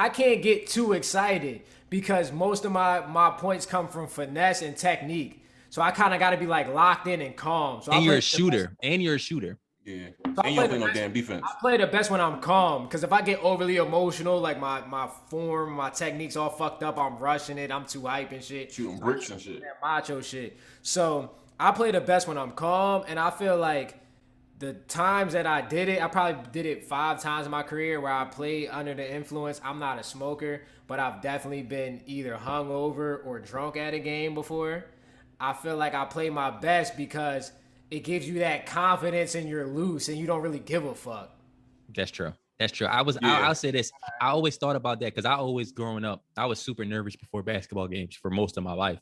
can't get too excited because most of my points come from finesse and technique. So I kind of got to be like locked in and calm. So you're a shooter. Yeah. So and you don't play no damn defense. I play the best when I'm calm because if I get overly emotional, like my form, my technique's all fucked up, I'm rushing it, I'm too hype and shit. Shooting bricks and shit. Macho shit. So I play the best when I'm calm, and I feel like the times that I did it, I probably did it 5 times in my career where I played under the influence. I'm not a smoker, but I've definitely been either hungover or drunk at a game before. I feel like I play my best because it gives you that confidence and you're loose and you don't really give a fuck. That's true. I'll say this. I always thought about that because I always growing up, I was super nervous before basketball games for most of my life,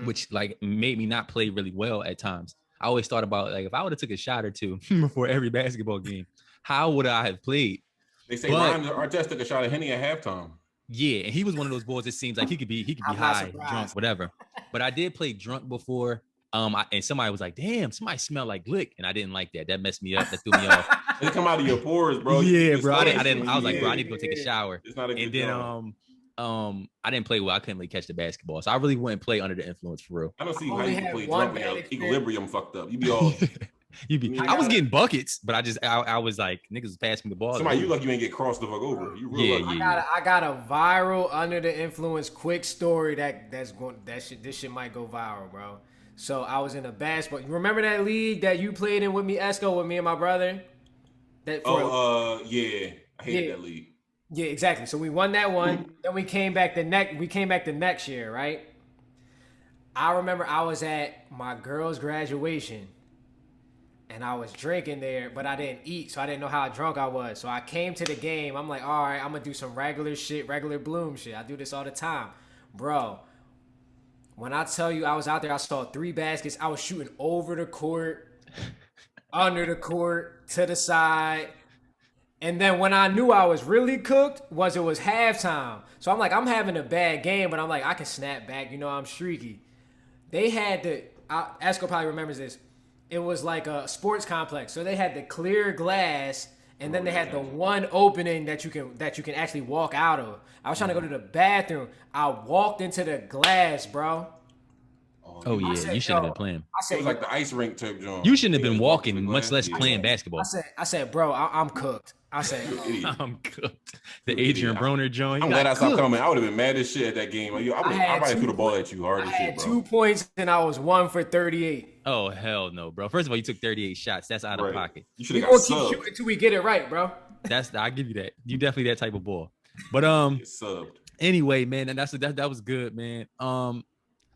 which like made me not play really well at times. I always thought about like if I would have took a shot or two before every basketball game, how would I have played? They say Ron Artest took a shot of Henny at halftime. Yeah, and he was one of those boys. It seems like he could be high, drunk, whatever. But I did play drunk before. And somebody was like, "Damn, somebody smelled like lick," and I didn't like that. That messed me up. That threw me off. It come out of your pores, bro. Yeah, bro. I didn't. I was like, bro, I need to go take a shower. It's not a good job. I didn't play well. I couldn't really catch the basketball, so I really wouldn't play under the influence for real. I don't see how you can play drunk when your equilibrium fucked up. You be all. I was getting buckets, but I was like, niggas was passing the ball. Somebody, you lucky you ain't get crossed the fuck over. You real lucky. I got a viral under the influence quick story this shit might go viral, bro. So I was in a basketball. You remember that league that you played in with me, Esco, with me and my brother? Yeah. I hated that league. Yeah, exactly. So we won that one. Then we came back the next year, right? I remember I was at my girl's graduation and I was drinking there, but I didn't eat, so I didn't know how drunk I was. So I came to the game. I'm like, all right, I'm gonna do some regular shit, regular Bloom shit. I do this all the time. Bro, when I tell you I was out there, I saw 3 baskets. I was shooting over the court, under the court, to the side. And then when I knew I was really cooked it was halftime. So I'm like, I'm having a bad game, but I'm like, I can snap back. You know, I'm streaky. They had Esco probably remembers this. It was like a sports complex. So they had the clear glass, and then they had the one opening that you can actually walk out of. I was trying to go to the bathroom. I walked into the glass, bro. Oh yeah, you shouldn't have been playing. It was like the ice rink type joint. You shouldn't have been walking, much less playing basketball. I said, bro, I'm cooked. I said, I'm cooked. The Adrian Broner joint. I'm glad I stopped coming. I would have been mad as shit at that game. I might threw the ball at you hard as shit, bro. I had 2 points and I was 1 for 38. Oh hell no, bro. First of all, you took 38 shots. That's out of pocket. You should have got subbed. Keep shooting until we get it right, bro. I'll give you that. You definitely that type of ball. But subbed. Anyway, man, and that was good, man.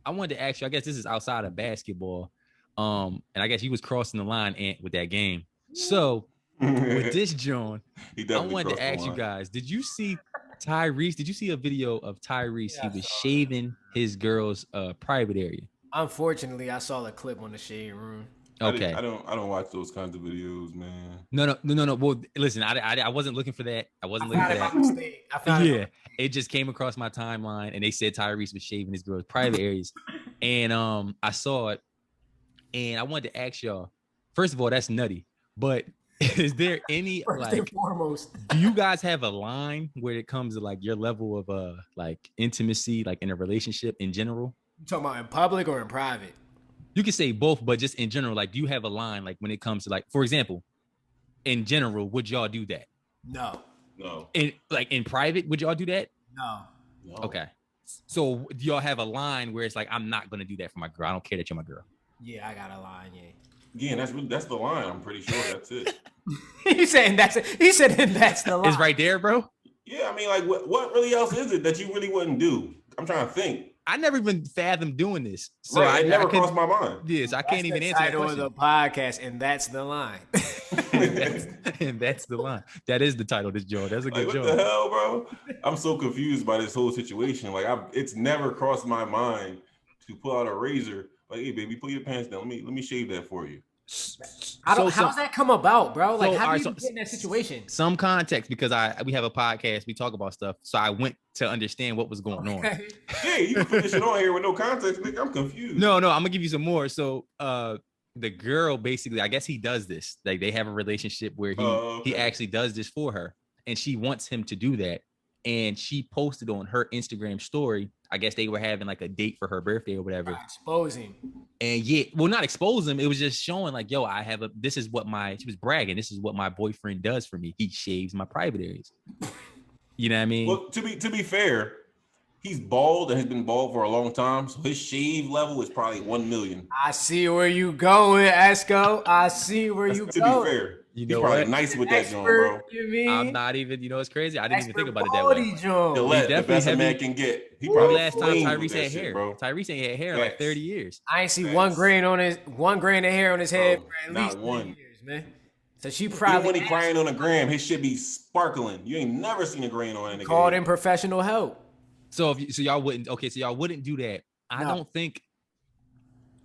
I wanted to ask you, I guess this is outside of basketball. And I guess you was crossing the line, Ant, with that game. So with this, John, I wanted to ask you guys, did you see Tyrese? Did you see a video of Tyrese? He was shaving his girl's private area. Unfortunately, I saw the clip on the shade room. Okay. I don't watch those kinds of videos, man. No. Well, listen, I wasn't looking for that. I wasn't looking for that. I found Yeah, it just came across my timeline, and they said Tyrese was shaving his girl's private areas, and I saw it, and I wanted to ask y'all. First of all, that's nutty. But is there any first and foremost. do you guys have a line where it comes to like your level of like intimacy, like in a relationship in general? You talking about in public or in private? You can say both, but just in general, like, do you have a line like when it comes to like, for example, in general, would y'all do that? No. In private, would y'all do that? No. Okay. So do y'all have a line where it's like, I'm not gonna do that for my girl. I don't care that you're my girl. Yeah, I got a line. Yeah. Yeah, that's the line. I'm pretty sure that's it. He said that's it. He said that's the line. It's right there, bro. Yeah, I mean, like, what really else is it that you really wouldn't do? I'm trying to think. I never even fathomed doing this, so right, it never crossed my mind. Yes, I can't even answer that title question. of the podcast, and that's the line. And that's the line. That is the title of this joke. That's a good What joke. the hell, bro? I'm so confused by this whole situation. Like, it's never crossed my mind to pull out a razor. Like, hey, baby, pull your pants down. Let me shave that for you. How's that come about, bro? Like, how do you get in that situation? Some context, because we have a podcast, we talk about stuff, so I went to understand what was going on. Yeah, you can put this shit on here with no context, nigga. I'm confused. No, I'm gonna give you some more. So, the girl basically, I guess he does this. Like, they have a relationship where he actually does this for her, and she wants him to do that. And she posted on her Instagram story. I guess they were having like a date for her birthday or whatever. Expose him. And yeah, well, not expose him. It was just showing like, yo, she was bragging. This is what my boyfriend does for me. He shaves my private areas. You know what I mean? Well, to be fair, he's bald and has been bald for a long time. So his shave level is probably 1 million. I see where you going, Esco. I see where you to going. Be fair. You He's know probably what? nice with that joint, bro. You mean? I'm not even, it's crazy. I didn't even think about it that way. The best a man can get. He Probably probably last time Tyrese Tyrese had hair. bro. Tyrese ain't had hair in like 30 years. I ain't see one grain of hair on his head for at not least 30 one. years, man. So she Even probably when he crying on a gram, his shit be sparkling. You ain't never seen a grain on it. called in professional help. So y'all wouldn't do that. I don't think.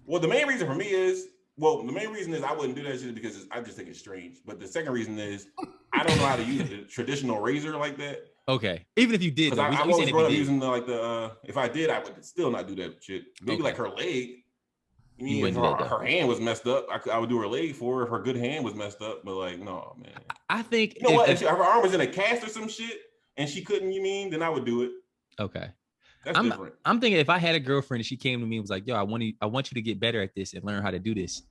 Well, the main reason for me is, I wouldn't do that shit because I just think it's strange. But the second reason is I don't know how to use the traditional razor like that. Okay, even if you did, Because I've always grown up using if I did, I would still not do that shit. Maybe like her leg. You mean, if her hand was messed up, I would do her leg for her if her good hand was messed up. But like, no, man. I think if her arm was in a cast or some shit and she couldn't, then I would do it. Okay. That's different. I'm thinking if I had a girlfriend and she came to me and was like, yo, I want you to get better at this and learn how to do this.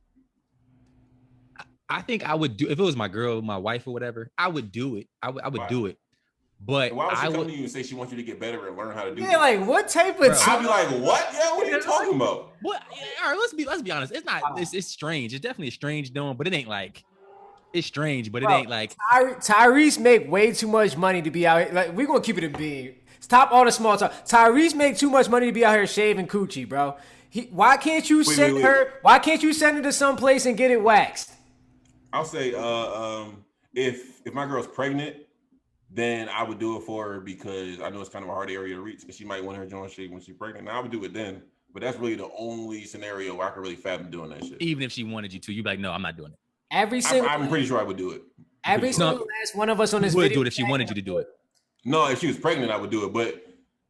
I think I would do, if it was my girl, my wife or whatever, I would do it. I would do it. But why would she come to you and say she wants you to get better and learn how to do Yeah, like what type of I'd be like, what? Yeah, what are you talking about? What? All right, let's be honest. It's not it's strange. It's definitely a strange doing, but it ain't like it's strange, but it ain't like Tyrese make way too much money to be out here. Like, we're gonna keep it in being. Stop all the small talk. Tyrese make too much money to be out here shaving coochie, bro. Why can't you send her? Why can't you send her to some place and get it waxed? I'll say, if my girl's pregnant, then I would do it for her because I know it's kind of a hard area to reach, because she might want her joint shaved when she's pregnant. Now I would do it then, but that's really the only scenario where I could really fathom doing that shit. Even if she wanted you to, you'd be like, no, I'm not doing it. I'm pretty sure I would do it. Every single last one of us on this video would do it if she wanted you to do it. No, if she was pregnant, I would do it. But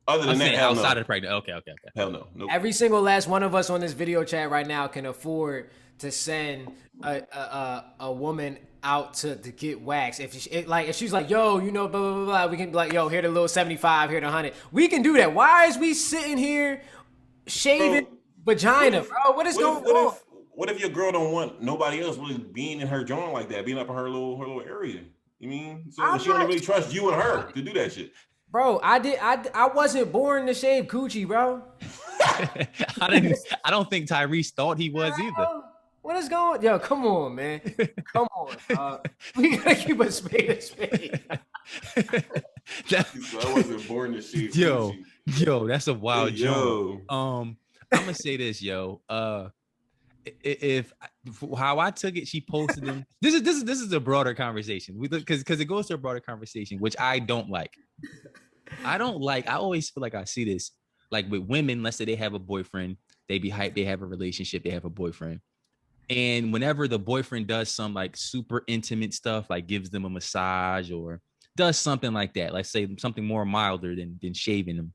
other than that, hell outside no. of pregnant, okay. Hell no. Nope. Every single last one of us on this video chat right now can afford to send a woman out to get waxed. If she's like, yo, blah, blah, blah, blah, we can be like, yo, here the little 75, here the 100. We can do that. Why is we sitting here shaving vagina, bro? What is going on? What if your girl don't want nobody else really being in her joint like that, being up in her little area? You mean? So she only really trusts you and her to do that shit. Bro, I wasn't born to shave coochie, bro. I don't think Tyrese thought he was either. What is going? Yo, come on, man. Come on. We gotta keep a spade a spade. I wasn't born to shave coochie. Yo, that's a wild joke. I'm gonna say this, yo. If how I took it, she posted them. This is a broader conversation. Because it goes to a broader conversation, which I don't like. I always feel like I see this like with women. Let's say they have a boyfriend, they be hyped, they have a relationship, they have a boyfriend. And whenever the boyfriend does some like super intimate stuff, like gives them a massage or does something like that, let's say something more milder than shaving them,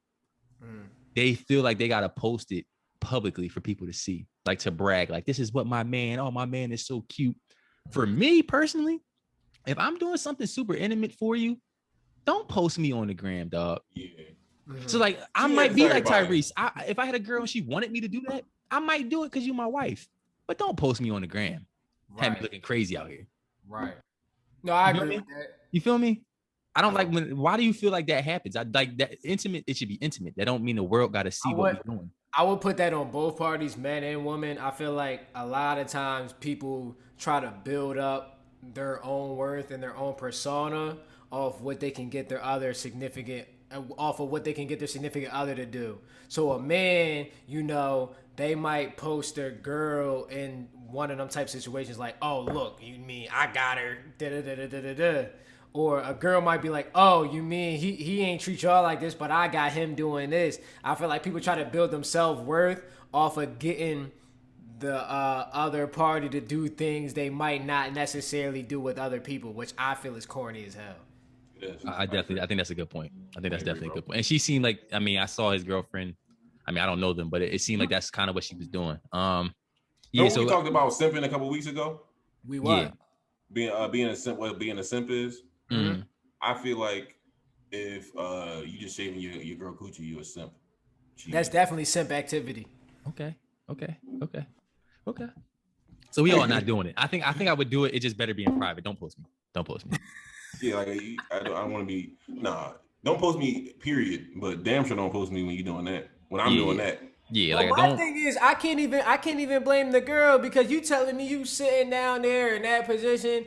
they feel like they got to post it publicly for people to see, like to brag, like this is what my man, oh, my man is so cute. For me personally, if I'm doing something super intimate for you, don't post me on the gram, dog. Yeah. So like I might be like Tyrese. If I had a girl and she wanted me to do that, I might do it because you're my wife. But don't post me on the gram. Have me looking crazy out here. Right. No, I agree with that. You feel me? I don't like when. Why do you feel like that happens? I like that intimate. It should be intimate. That don't mean the world got to see what we're doing. I would put that on both parties, men and women. I feel like a lot of times people try to build up their own worth and their own persona off what they can get their other significant off of what they can get their significant other to do. So a man, you know, they might post their girl in one of them type situations like, oh, look, you mean I got her, da-da-da-da-da-da. Or a girl might be like, oh, you mean he ain't treat y'all like this, but I got him doing this. I feel like people try to build them self-worth off of getting the other party to do things they might not necessarily do with other people, which I feel is corny as hell. I think that's a good point. I think that's definitely a good point. And she seemed like, I mean, I saw his girlfriend. I mean, I don't know them, but it seemed like that's kind of what she was doing. Yeah. So we talked about simping a couple weeks ago. We were being a simp. What being a simp is. Mm-hmm. I feel like if you just shaving your girl coochie, you a simp. That's definitely simp activity. Okay. So we all not doing it. I think I would do it. It just better be in private. Don't post me. Yeah, like I don't want to be. Nah, don't post me. Period. But damn sure don't post me when you're doing that. When I'm doing that. Yeah, well, like my thing is, I can't even blame the girl because you telling me you sitting down there in that position,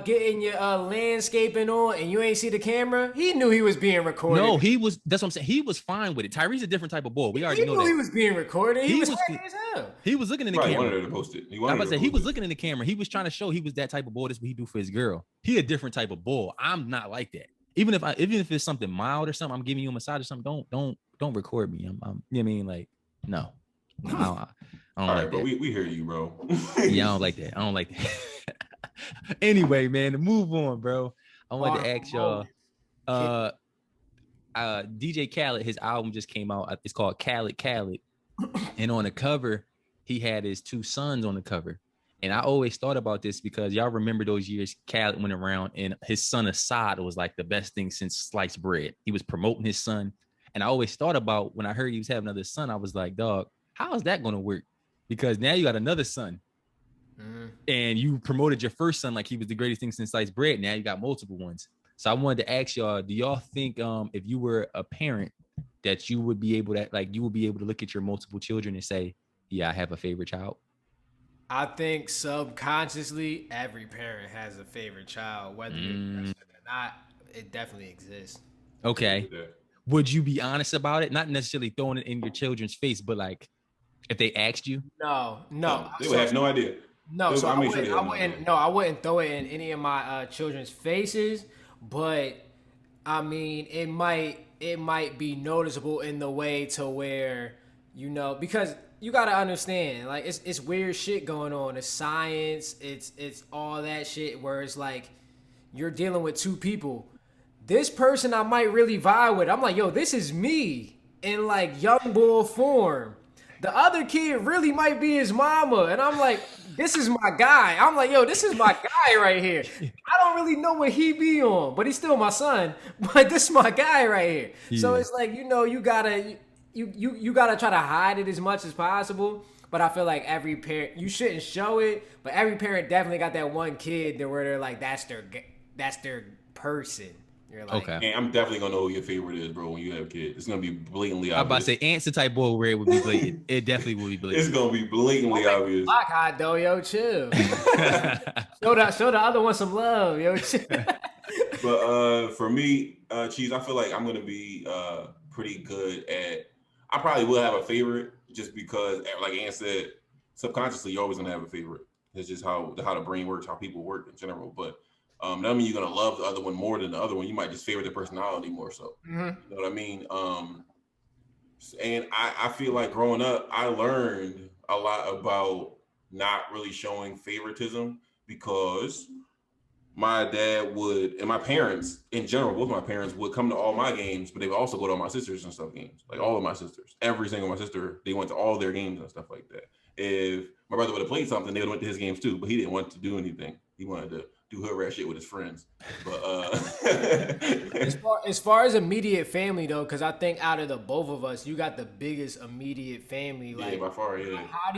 getting your landscaping on, and you ain't see the camera. He knew he was being recorded. No, he was. That's what I'm saying. He was fine with it. Tyrese's a different type of boy. We already know that. He was being recorded. He was happy as hell. He was looking in the camera. He wanted her to post it. He was looking in the camera. He was trying to show he was that type of boy. That's what he do for his girl. He a different type of boy. I'm not like that. Even if it's something mild or something, I'm giving you a massage or something. Don't record me. I'm you know what I mean? Like, no. I don't all like right, that. We hear you, bro. Yeah, I don't like that. Anyway, man, to move on, bro. I wanted to ask y'all. DJ Khaled, his album just came out. It's called Khaled. And on the cover, he had his two sons on the cover. And I always thought about this because y'all remember those years Khaled went around and his son Assad was like the best thing since sliced bread. He was promoting his son. And I always thought about when I heard he was having another son, I was like, dog, how is that going to work? Because now you got another son and you promoted your first son like he was the greatest thing since sliced bread. Now you got multiple ones. So I wanted to ask y'all, do y'all think if you were a parent that you would be able to look at your multiple children and say, yeah, I have a favorite child? I think subconsciously every parent has a favorite child, whether you're interested or not. It definitely exists. Okay. Would you be honest about it? Not necessarily throwing it in your children's face, but like if they asked you? No. They would have no idea. No, so I wouldn't throw it in any of my children's faces, but I mean, it might be noticeable in the way to where, you know, because you gotta understand, like it's weird shit going on. It's science, it's all that shit where it's like you're dealing with two people. This person I might really vibe with. I'm like, yo, this is me in like young boy form. The other kid really might be his mama. And I'm like, this is my guy. I'm like, yo, this is my guy right here. I don't really know what he be on, but he's still my son. But this is my guy right here. Yeah. So it's like, you know, you gotta try to hide it as much as possible. But I feel like every parent, you shouldn't show it, but every parent definitely got that one kid where they're like, that's their person. You're like, okay. And I'm definitely gonna know who your favorite is, bro. When you have kids, it's gonna be blatantly obvious. I'm about to say, Ant's the type boy where it would be blatant. It definitely will be blatant. It's gonna be blatantly obvious. Block hot though, yo, chill. show the other one some love, yo, chill. But for me, Cheese, I feel like I'm gonna be pretty good at. I probably will have a favorite just because, like Ant said, subconsciously you're always gonna have a favorite. It's just how the brain works, how people work in general, but. That means you're gonna love the other one more than the other one. You might just favorite the personality more so. You know what I mean? And I feel like growing up, I learned a lot about not really showing favoritism because my dad would, and my parents in general, both my parents would come to all my games, but they would also go to all my sisters and stuff games. Like all of my sisters, every single my sister, they went to all their games and stuff like that. If my brother would have played something, they would have went to his games too, but he didn't want to do anything. He wanted to do hood rat shit with his friends. But As far as immediate family though, because I think out of the both of us, you got the biggest immediate family. Like, yeah, by far, yeah. How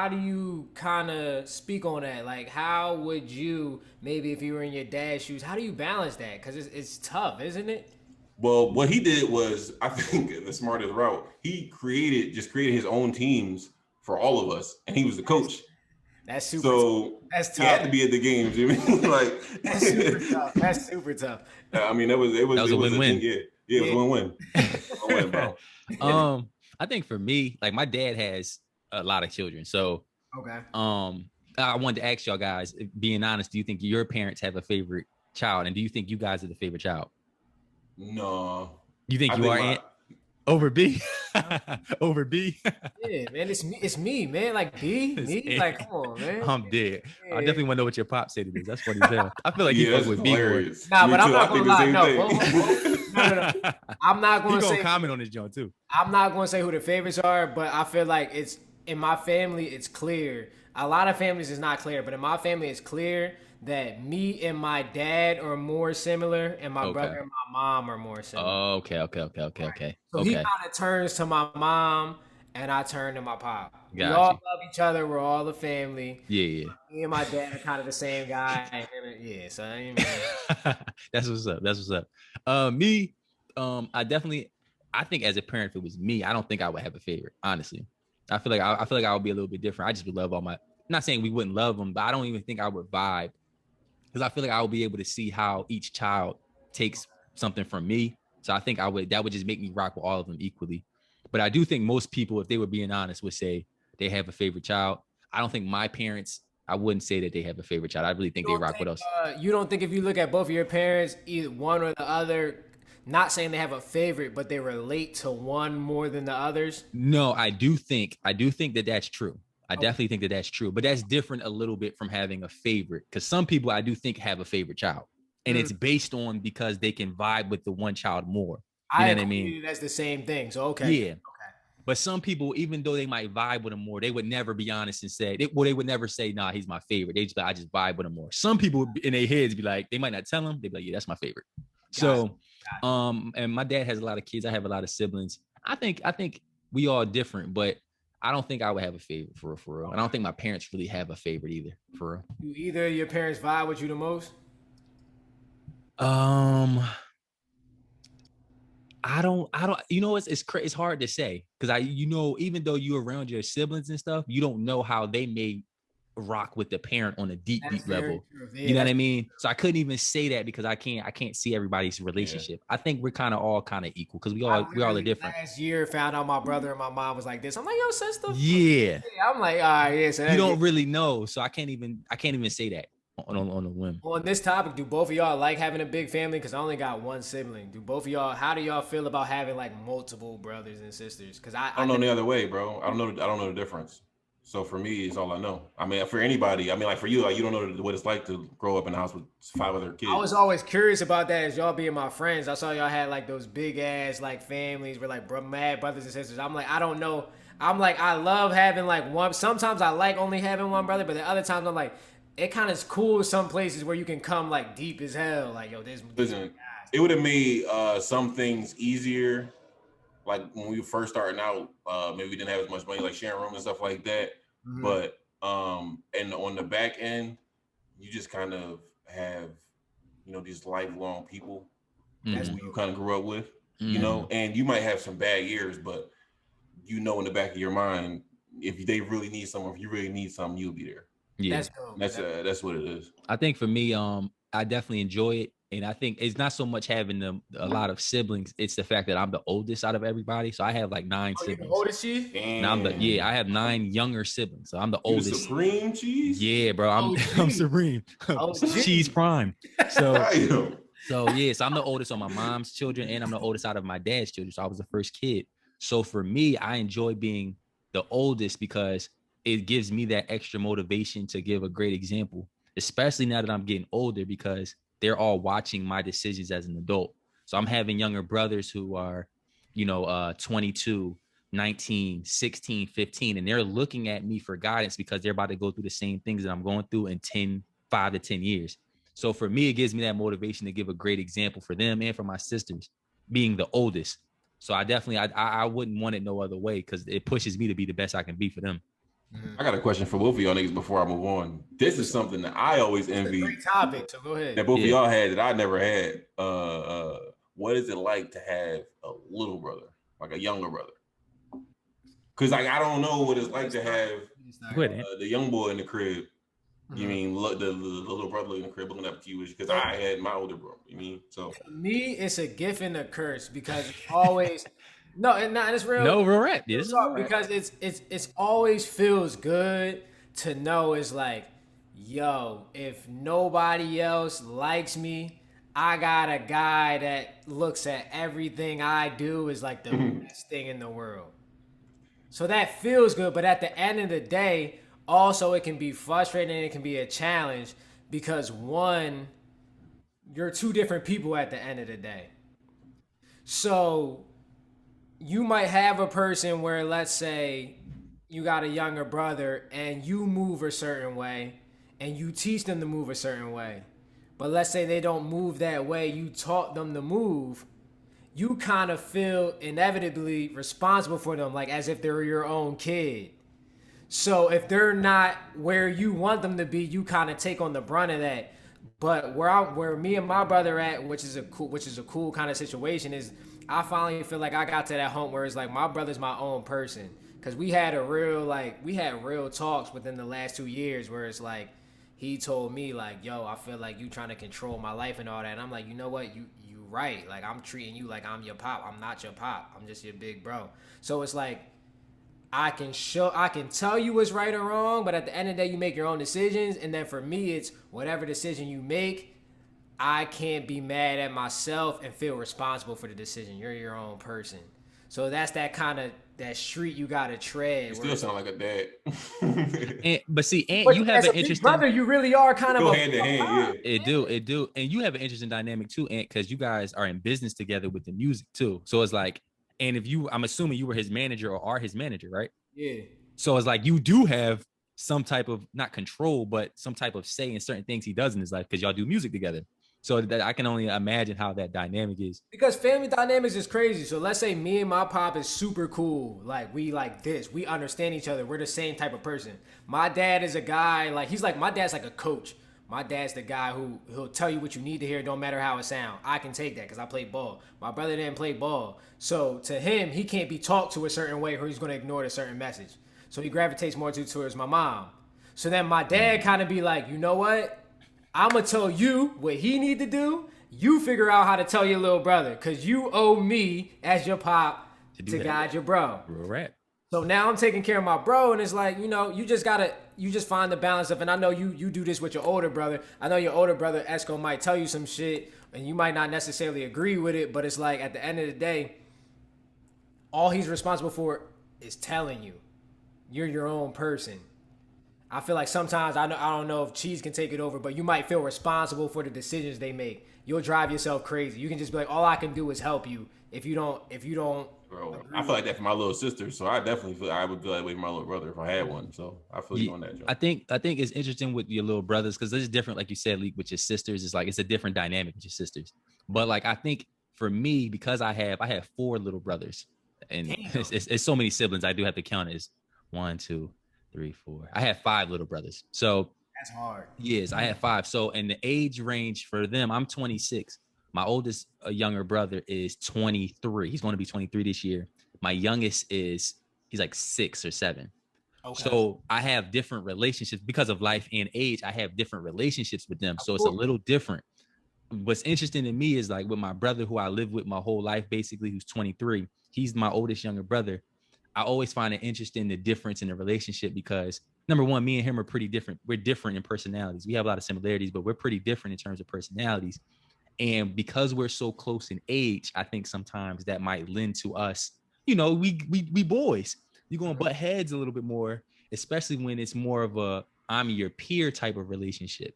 do you kind of speak on that? Like, how would you maybe if you were in your dad's shoes? How do you balance that? Because it's tough, isn't it? Well, what he did was, I think, the smartest route. He created his own teams for all of us, and he was the coach. That's super. So that's tough. He had to be at the games. You know what I mean? Like that's super tough. That's super tough. I mean, it was a win-win. Yeah, it was a win-win. Win-win, bro. I think for me, like my dad has a lot of children, so okay. I wanted to ask y'all guys, being honest, do you think your parents have a favorite child, and do you think you guys are the favorite child? No. You think you are over B? Over B? Yeah, man, it's me, man. Like B, me, like come on, man. I'm dead. Yeah. I definitely want to know what your pop said to this. That's funny as hell. I feel like you fuck with B more. Nah, but I'm not gonna lie. No. I'm not gonna say. Comment on this joint too. I'm not gonna say who the favorites are, but I feel like it's in my family. It's clear. A lot of families is not clear, but in my family, it's clear that me and my dad are more similar, and my brother and my mom are more similar. Oh, okay. So he kind of turns to my mom, and I turn to my pop. Gotcha. We all love each other. We're all a family. Yeah. Me and my dad are kind of the same guy. Yeah, so I mean, that's what's up. Me, I think as a parent, if it was me, I don't think I would have a favorite. Honestly, I feel like I would be a little bit different. I just would love all my. I'm not saying we wouldn't love them, but I don't even think I would vibe. Because I feel like I would be able to see how each child takes something from me. So I think that would just make me rock with all of them equally. But I do think most people, if they were being honest, would say they have a favorite child. I don't think my parents, I wouldn't say that they have a favorite child. I really think they rock with us. You don't think if you look at both of your parents, either one or the other, not saying they have a favorite, but they relate to one more than the others? No, I do think that that's true. I definitely think that that's true, but that's different a little bit from having a favorite, because some people I do think have a favorite child, and it's based on because they can vibe with the one child more. You know what I mean? That's the same thing. So okay. Yeah. Okay. But some people, even though they might vibe with him more, they would never be honest and say, they would never say, nah, he's my favorite. They just I just vibe with him more. Some people in their heads be like, they might not tell him. They'd be like, yeah, that's my favorite. So, and my dad has a lot of kids. I have a lot of siblings. I think we all different, but I don't think I would have a favorite for real. And I don't think my parents really have a favorite either, for real. Do either of your parents vibe with you the most? I don't, you know, it's hard to say, because even though you're around your siblings and stuff, you don't know how they may rock with the parent on a deep level. You know what I mean? So I couldn't even say that because I can't see everybody's relationship. Yeah. I think we're all equal because we all are different. Last year found out my brother and my mom was like this. I'm like, yo, sister. Yeah. I'm like, all right, yeah. So you don't really know, so I can't even say that on a whim. On this topic, do both of y'all like having a big family? Because I only got one sibling. Do both of y'all? How do y'all feel about having like multiple brothers and sisters? Because I don't know the other way, bro. I don't know the difference. So for me, it's all I know. I mean, for anybody, I mean, like for you, like you don't know what it's like to grow up in a house with 5 other kids. I was always curious about that as y'all being my friends. I saw y'all had like those big ass like families where like mad brothers and sisters. I'm like, I don't know. I'm like, I love having like one. Sometimes I like only having one brother, but the other times I'm like, it kind of is cool some places where you can come like deep as hell. Like, yo, listen, it would have made some things easier. Like when we were first starting out, maybe we didn't have as much money, like sharing rooms and stuff like that. Mm-hmm. But and on the back end, you just kind of have, these lifelong people who you kind of grew up with, and you might have some bad years, but in the back of your mind, if they really need someone, if you really need something, you'll be there. Yeah, that's what it is. I think for me, I definitely enjoy it. And I think it's not so much having a lot of siblings. It's the fact that I'm the oldest out of everybody. So I have like 9 siblings. You're the oldest, Chief? I have 9 younger siblings. So I'm the oldest. Supreme Cheese? Yeah, bro. I'm Supreme. Cheese Prime. So I'm the oldest on my mom's children, and I'm the oldest out of my dad's children. So I was the first kid. So for me, I enjoy being the oldest because it gives me that extra motivation to give a great example, especially now that I'm getting older, because they're all watching my decisions as an adult. So I'm having younger brothers who are, 22, 19, 16, 15, and they're looking at me for guidance because they're about to go through the same things that I'm going through in 5 to 10 years. So for me, it gives me that motivation to give a great example for them and for my sisters, being the oldest. So I wouldn't want it no other way, because it pushes me to be the best I can be for them. I got a question for both of y'all niggas before I move on. This is something that I always envy. Great topic, so go ahead. That both of y'all had that I never had. What is it like to have a little brother, like a younger brother? Because like I don't know what it's like to have the young boy in the crib. You mean the little brother in the crib looking up to you? Because I had my older brother. You mean so? For me, it's a gift and a curse because it's always and it's real. No, real rap. Yes, because it's always feels good to know it's like, yo, if nobody else likes me, I got a guy that looks at everything I do as like the best thing in the world. So that feels good, but at the end of the day, also it can be frustrating and it can be a challenge because one, you're two different people at the end of the day. So you might have a person where, let's say, you got a younger brother and you move a certain way and you teach them to move a certain way. But let's say they don't move that way, you taught them to move, you kind of feel inevitably responsible for them, like as if they're your own kid. So if they're not where you want them to be, you kind of take on the brunt of that. But where me and my brother at, which is a cool kind of situation, is I finally feel like I got to that hump where it's like my brother's my own person. Cause we had real talks within the last 2 years where it's like, he told me like, yo, I feel like you trying to control my life and all that. And I'm like, you know what? You right. Like I'm treating you like I'm your pop. I'm not your pop. I'm just your big bro. So it's like, I can tell you what's right or wrong, but at the end of the day, you make your own decisions. And then for me, it's whatever decision you make, I can't be mad at myself and feel responsible for the decision. You're your own person. So that's that street you gotta tread. You still sound like a dad. But you have as an a interesting brother. You really are kind of go hand in hand. Yeah, it do, and you have an interesting dynamic too, Ant, because you guys are in business together with the music too. So it's like, and I'm assuming you were his manager or are his manager, right? Yeah. So it's like you do have some type of not control, but some type of say in certain things he does in his life because y'all do music together. So that I can only imagine how that dynamic is. Because family dynamics is crazy. So let's say me and my pop is super cool. Like we like this. We understand each other. We're the same type of person. My dad is a guy my dad's like a coach. My dad's the guy he'll tell you what you need to hear, no matter how it sounds. I can take that because I play ball. My brother didn't play ball. So to him, he can't be talked to a certain way or he's going to ignore a certain message. So he gravitates more towards my mom. So then my dad kind of be like, you know what? I'm going to tell you what he need to do. You figure out how to tell your little brother because you owe me as your pop to guide your bro. Real rap. So now I'm taking care of my bro, and it's like, you just find the balance of, and I know you do this with your older brother. I know your older brother, Esco, might tell you some shit, and you might not necessarily agree with it, but it's like, at the end of the day, all he's responsible for is telling you. You're your own person. I feel like sometimes, I don't know if Cheese can take it over, but you might feel responsible for the decisions they make. You'll drive yourself crazy. You can just be like, all I can do is help you. If you don't. Bro, I feel like that for my little sister, so I definitely feel I would feel that way for my little brother if I had one. So I feel you on that, Joe. I think it's interesting with your little brothers because it's different, like you said, Leak, with your sisters. It's like it's a different dynamic with your sisters. But like I think for me, because I have 4 little brothers, and it's so many siblings, I do have to count it as 1, 2, 3, 4. I have 5 little brothers. So that's hard. Yes, I have 5. So in the age range for them, I'm 26. My oldest younger brother is 23. He's going to be 23 this year. My youngest he's like 6 or 7. Okay. So I have different relationships because of life and age. I have different relationships with them. So it's a little different. What's interesting to me is like with my brother who I lived with my whole life, basically, who's 23. He's my oldest younger brother. I always find it interesting the difference in the relationship because number one, me and him are pretty different. We're different in personalities. We have a lot of similarities, but we're pretty different in terms of personalities. And because we're so close in age, I think sometimes that might lend to us, we boys. You're going to butt heads a little bit more. especially when it's more of a I'm your peer type of relationship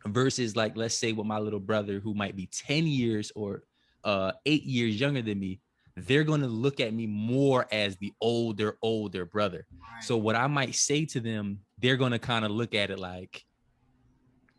versus like, let's say with my little brother who might be 10 years or 8 years younger than me, they're going to look at me more as the older brother. Right. So what I might say to them, they're going to kind of look at it like,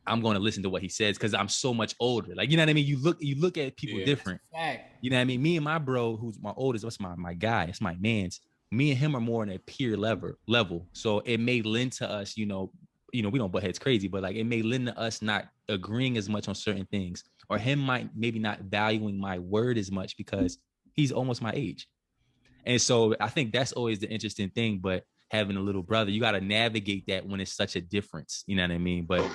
I'm going to listen to what he says because I'm so much older. Like, you know what I mean? You look at people different. Fact. You know what I mean? Me and my bro, who's my oldest, that's my guy, it's my man's. Me and him are more on a peer level. So it may lend to us, we don't butt heads crazy, but like it may lend to us not agreeing as much on certain things, or him might maybe not valuing my word as much because he's almost my age. And so I think that's always the interesting thing. But having a little brother, you got to navigate that when it's such a difference. You know what I mean? But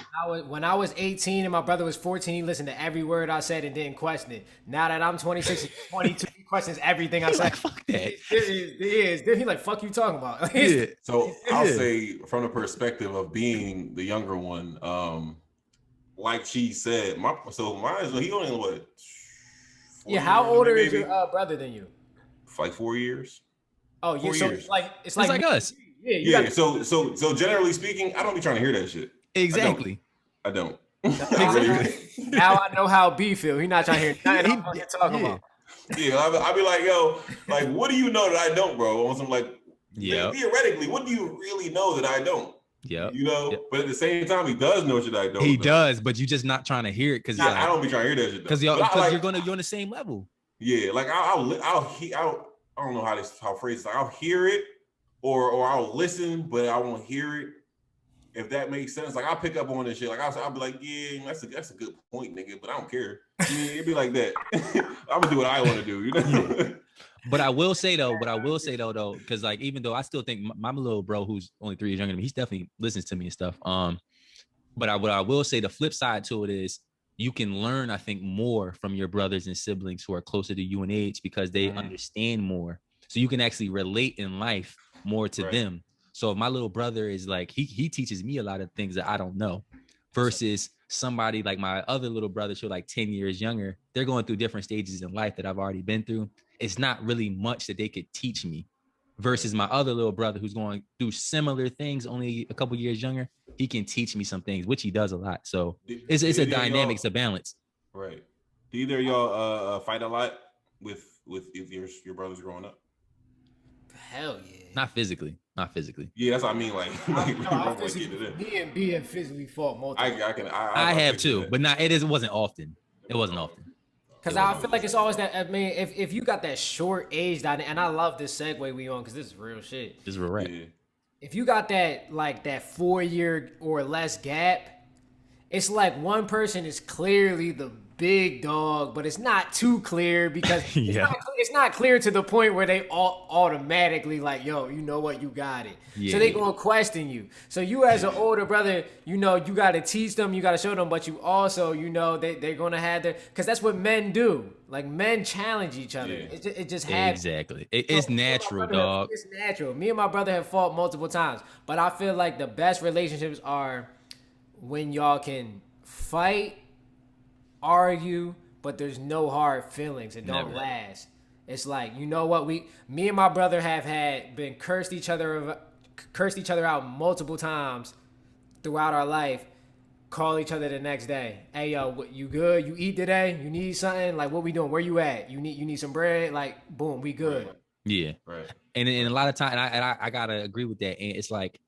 When I was 18 and my brother was 14, he listened to every word I said and didn't question it. Now that I'm 26 and 22, he questions everything I said. like, fuck that. He's like, fuck you talking about? Yeah. So I'll say from the perspective of being the younger one, like she said, mine is he only what? Yeah, how older is your brother than you? Like 4 years. Oh, yeah. 4 So years. it's like us. Yeah. So generally speaking, I don't be trying to hear that shit. Exactly. I don't. Now I know how B feel. He's not trying to hear nothing I'm talking about. Yeah, I'll be like, yo, like, what do you know that I don't, bro? On some like, theoretically, what do you really know that I don't? Yeah. But at the same time, he does know shit I don't. He does, but you're just not trying to hear it because I don't be trying to hear that shit because you're on the same level. Yeah, like I'll I don't know how phrase it. Like, I'll hear it or I'll listen, but I won't hear it. If that makes sense, like I'll pick up on this shit. Like I'll be like, yeah, that's a good point, nigga. But I don't care. I mean, it'd be like that. I'm gonna do what I want to do, you know. But I will say though, because like even though I still think my little bro who's only 3 years younger than me, he definitely listens to me and stuff. But what I will say, the flip side to it is you can learn, I think, more from your brothers and siblings who are closer to you in age because they understand more. So you can actually relate in life more to them. So my little brother is like, he teaches me a lot of things that I don't know versus somebody like my other little brother, who are like 10 years younger. They're going through different stages in life that I've already been through. It's not really much that they could teach me versus my other little brother who's going through similar things, only a couple years younger. He can teach me some things, which he does a lot. So it's a dynamic, it's a balance. Right. Do either of y'all fight a lot with your brothers growing up? Hell yeah. Not physically. Yeah, that's what I mean. Like me and B have physically fought multiple. I have too, but it wasn't often. It wasn't often. Because I feel like it's always that. I mean, if you got that short age dynamic, and I love this segue we on because this is real shit. This is real rap. Yeah. If you got that 4-year or less gap, it's like one person is clearly the big dog, but it's not too clear because it's not clear to the point where they all automatically like, yo, you know what, you got it. Yeah. So they gonna question you. So you as an older brother, you got to teach them, you got to show them, but you also, they're gonna have their, because that's what men do. Like men challenge each other. Yeah. It just happens. Exactly. It's natural, dog. It's natural. Me and my brother have fought multiple times, but I feel like the best relationships are when y'all can fight, argue, but there's no hard feelings. It don't last. It's like, you know what, me and my brother have been cursed each other out multiple times throughout our life. Call each other the next day. Hey yo, you good? You eat today? You need something? Like, what we doing? Where you at? You need some bread? Like, boom, we good. Right. Yeah. Right. And a lot of time, I gotta agree with that. And it's like,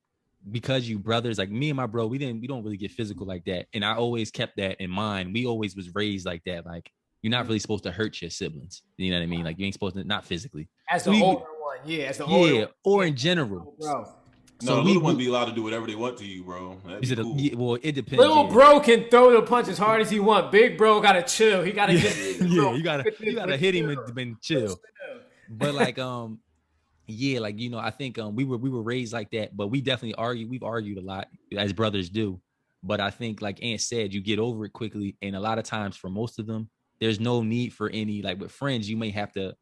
because you brothers, like me and my bro, we don't really get physical like that. And I always kept that in mind. We always was raised like that. Like, you're not really supposed to hurt your siblings. You know what I mean? Like, you ain't supposed to, not physically. As the older one, yeah. As the older one. Or in general. Bro. So the little one be allowed to do whatever they want to you, bro. Cool. Well, it depends. Little bro can throw the punch as hard as he want. Big bro gotta chill. He gotta just you gotta hit him and chill. But like I think we were raised like that, but we definitely we've argued a lot as brothers do. But I think, like Ant said, you get over it quickly, and a lot of times for most of them, there's no need for any, like with friends, you may have to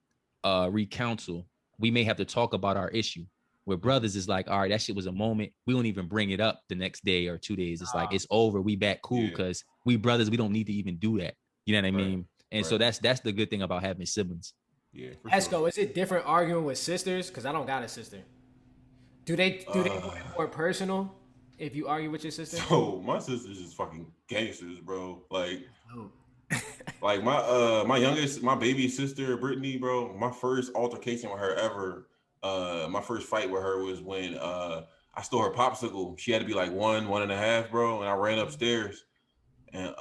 recounsel. We may have to talk about our issue. With brothers, it's like, all right, that shit was a moment. We don't even bring it up the next day or 2 days. It's like, it's over. We back cool because we brothers, we don't need to even do that. You know what I mean? And so that's the good thing about having siblings. Yeah. Esco, is it different arguing with sisters? Because I don't got a sister. Do they make it more personal if you argue with your sister? So my sisters is fucking gangsters, bro. Oh. Like my baby sister Brittany, bro. My first altercation with her ever, my first fight with her was when I stole her popsicle. She had to be like 1.5, bro, and I ran upstairs, and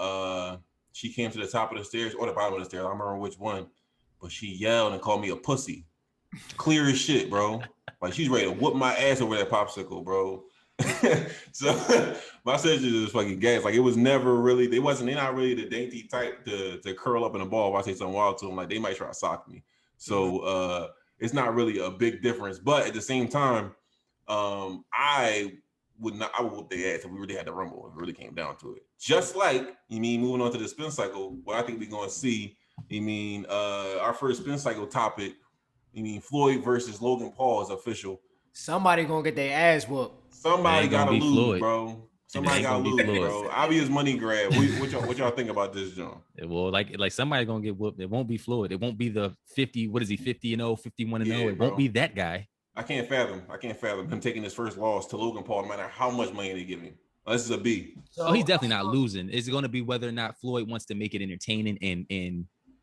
she came to the top of the stairs or the bottom of the stairs. I don't remember which one, but she yelled and called me a pussy, clear as shit, bro. Like she's ready to whoop my ass over that popsicle, bro. So my sisters is fucking gas. Like it was never really, they're not really the dainty type to curl up in a ball if I say something wild to them. Like they might try to sock me. So it's not really a big difference. But at the same time, I would whoop their ass if we really had to rumble, if it really came down to it. Just like, moving on to the spin cycle, what I think we're gonna see, our first spin cycle topic, Floyd versus Logan Paul is official. Somebody gonna get their ass whooped. Somebody gotta lose, Floyd. bro. Somebody gotta lose, bro. Obvious money grab. What y'all think about this, John? Well, like somebody gonna get whooped. It won't be Floyd. It won't be the 50. What is he? 50-0, 51-0. It won't be that guy. I can't fathom him taking his first loss to Logan Paul, no matter how much money they give him. This is a B. So he's definitely not losing. It's going to be whether or not Floyd wants to make it entertaining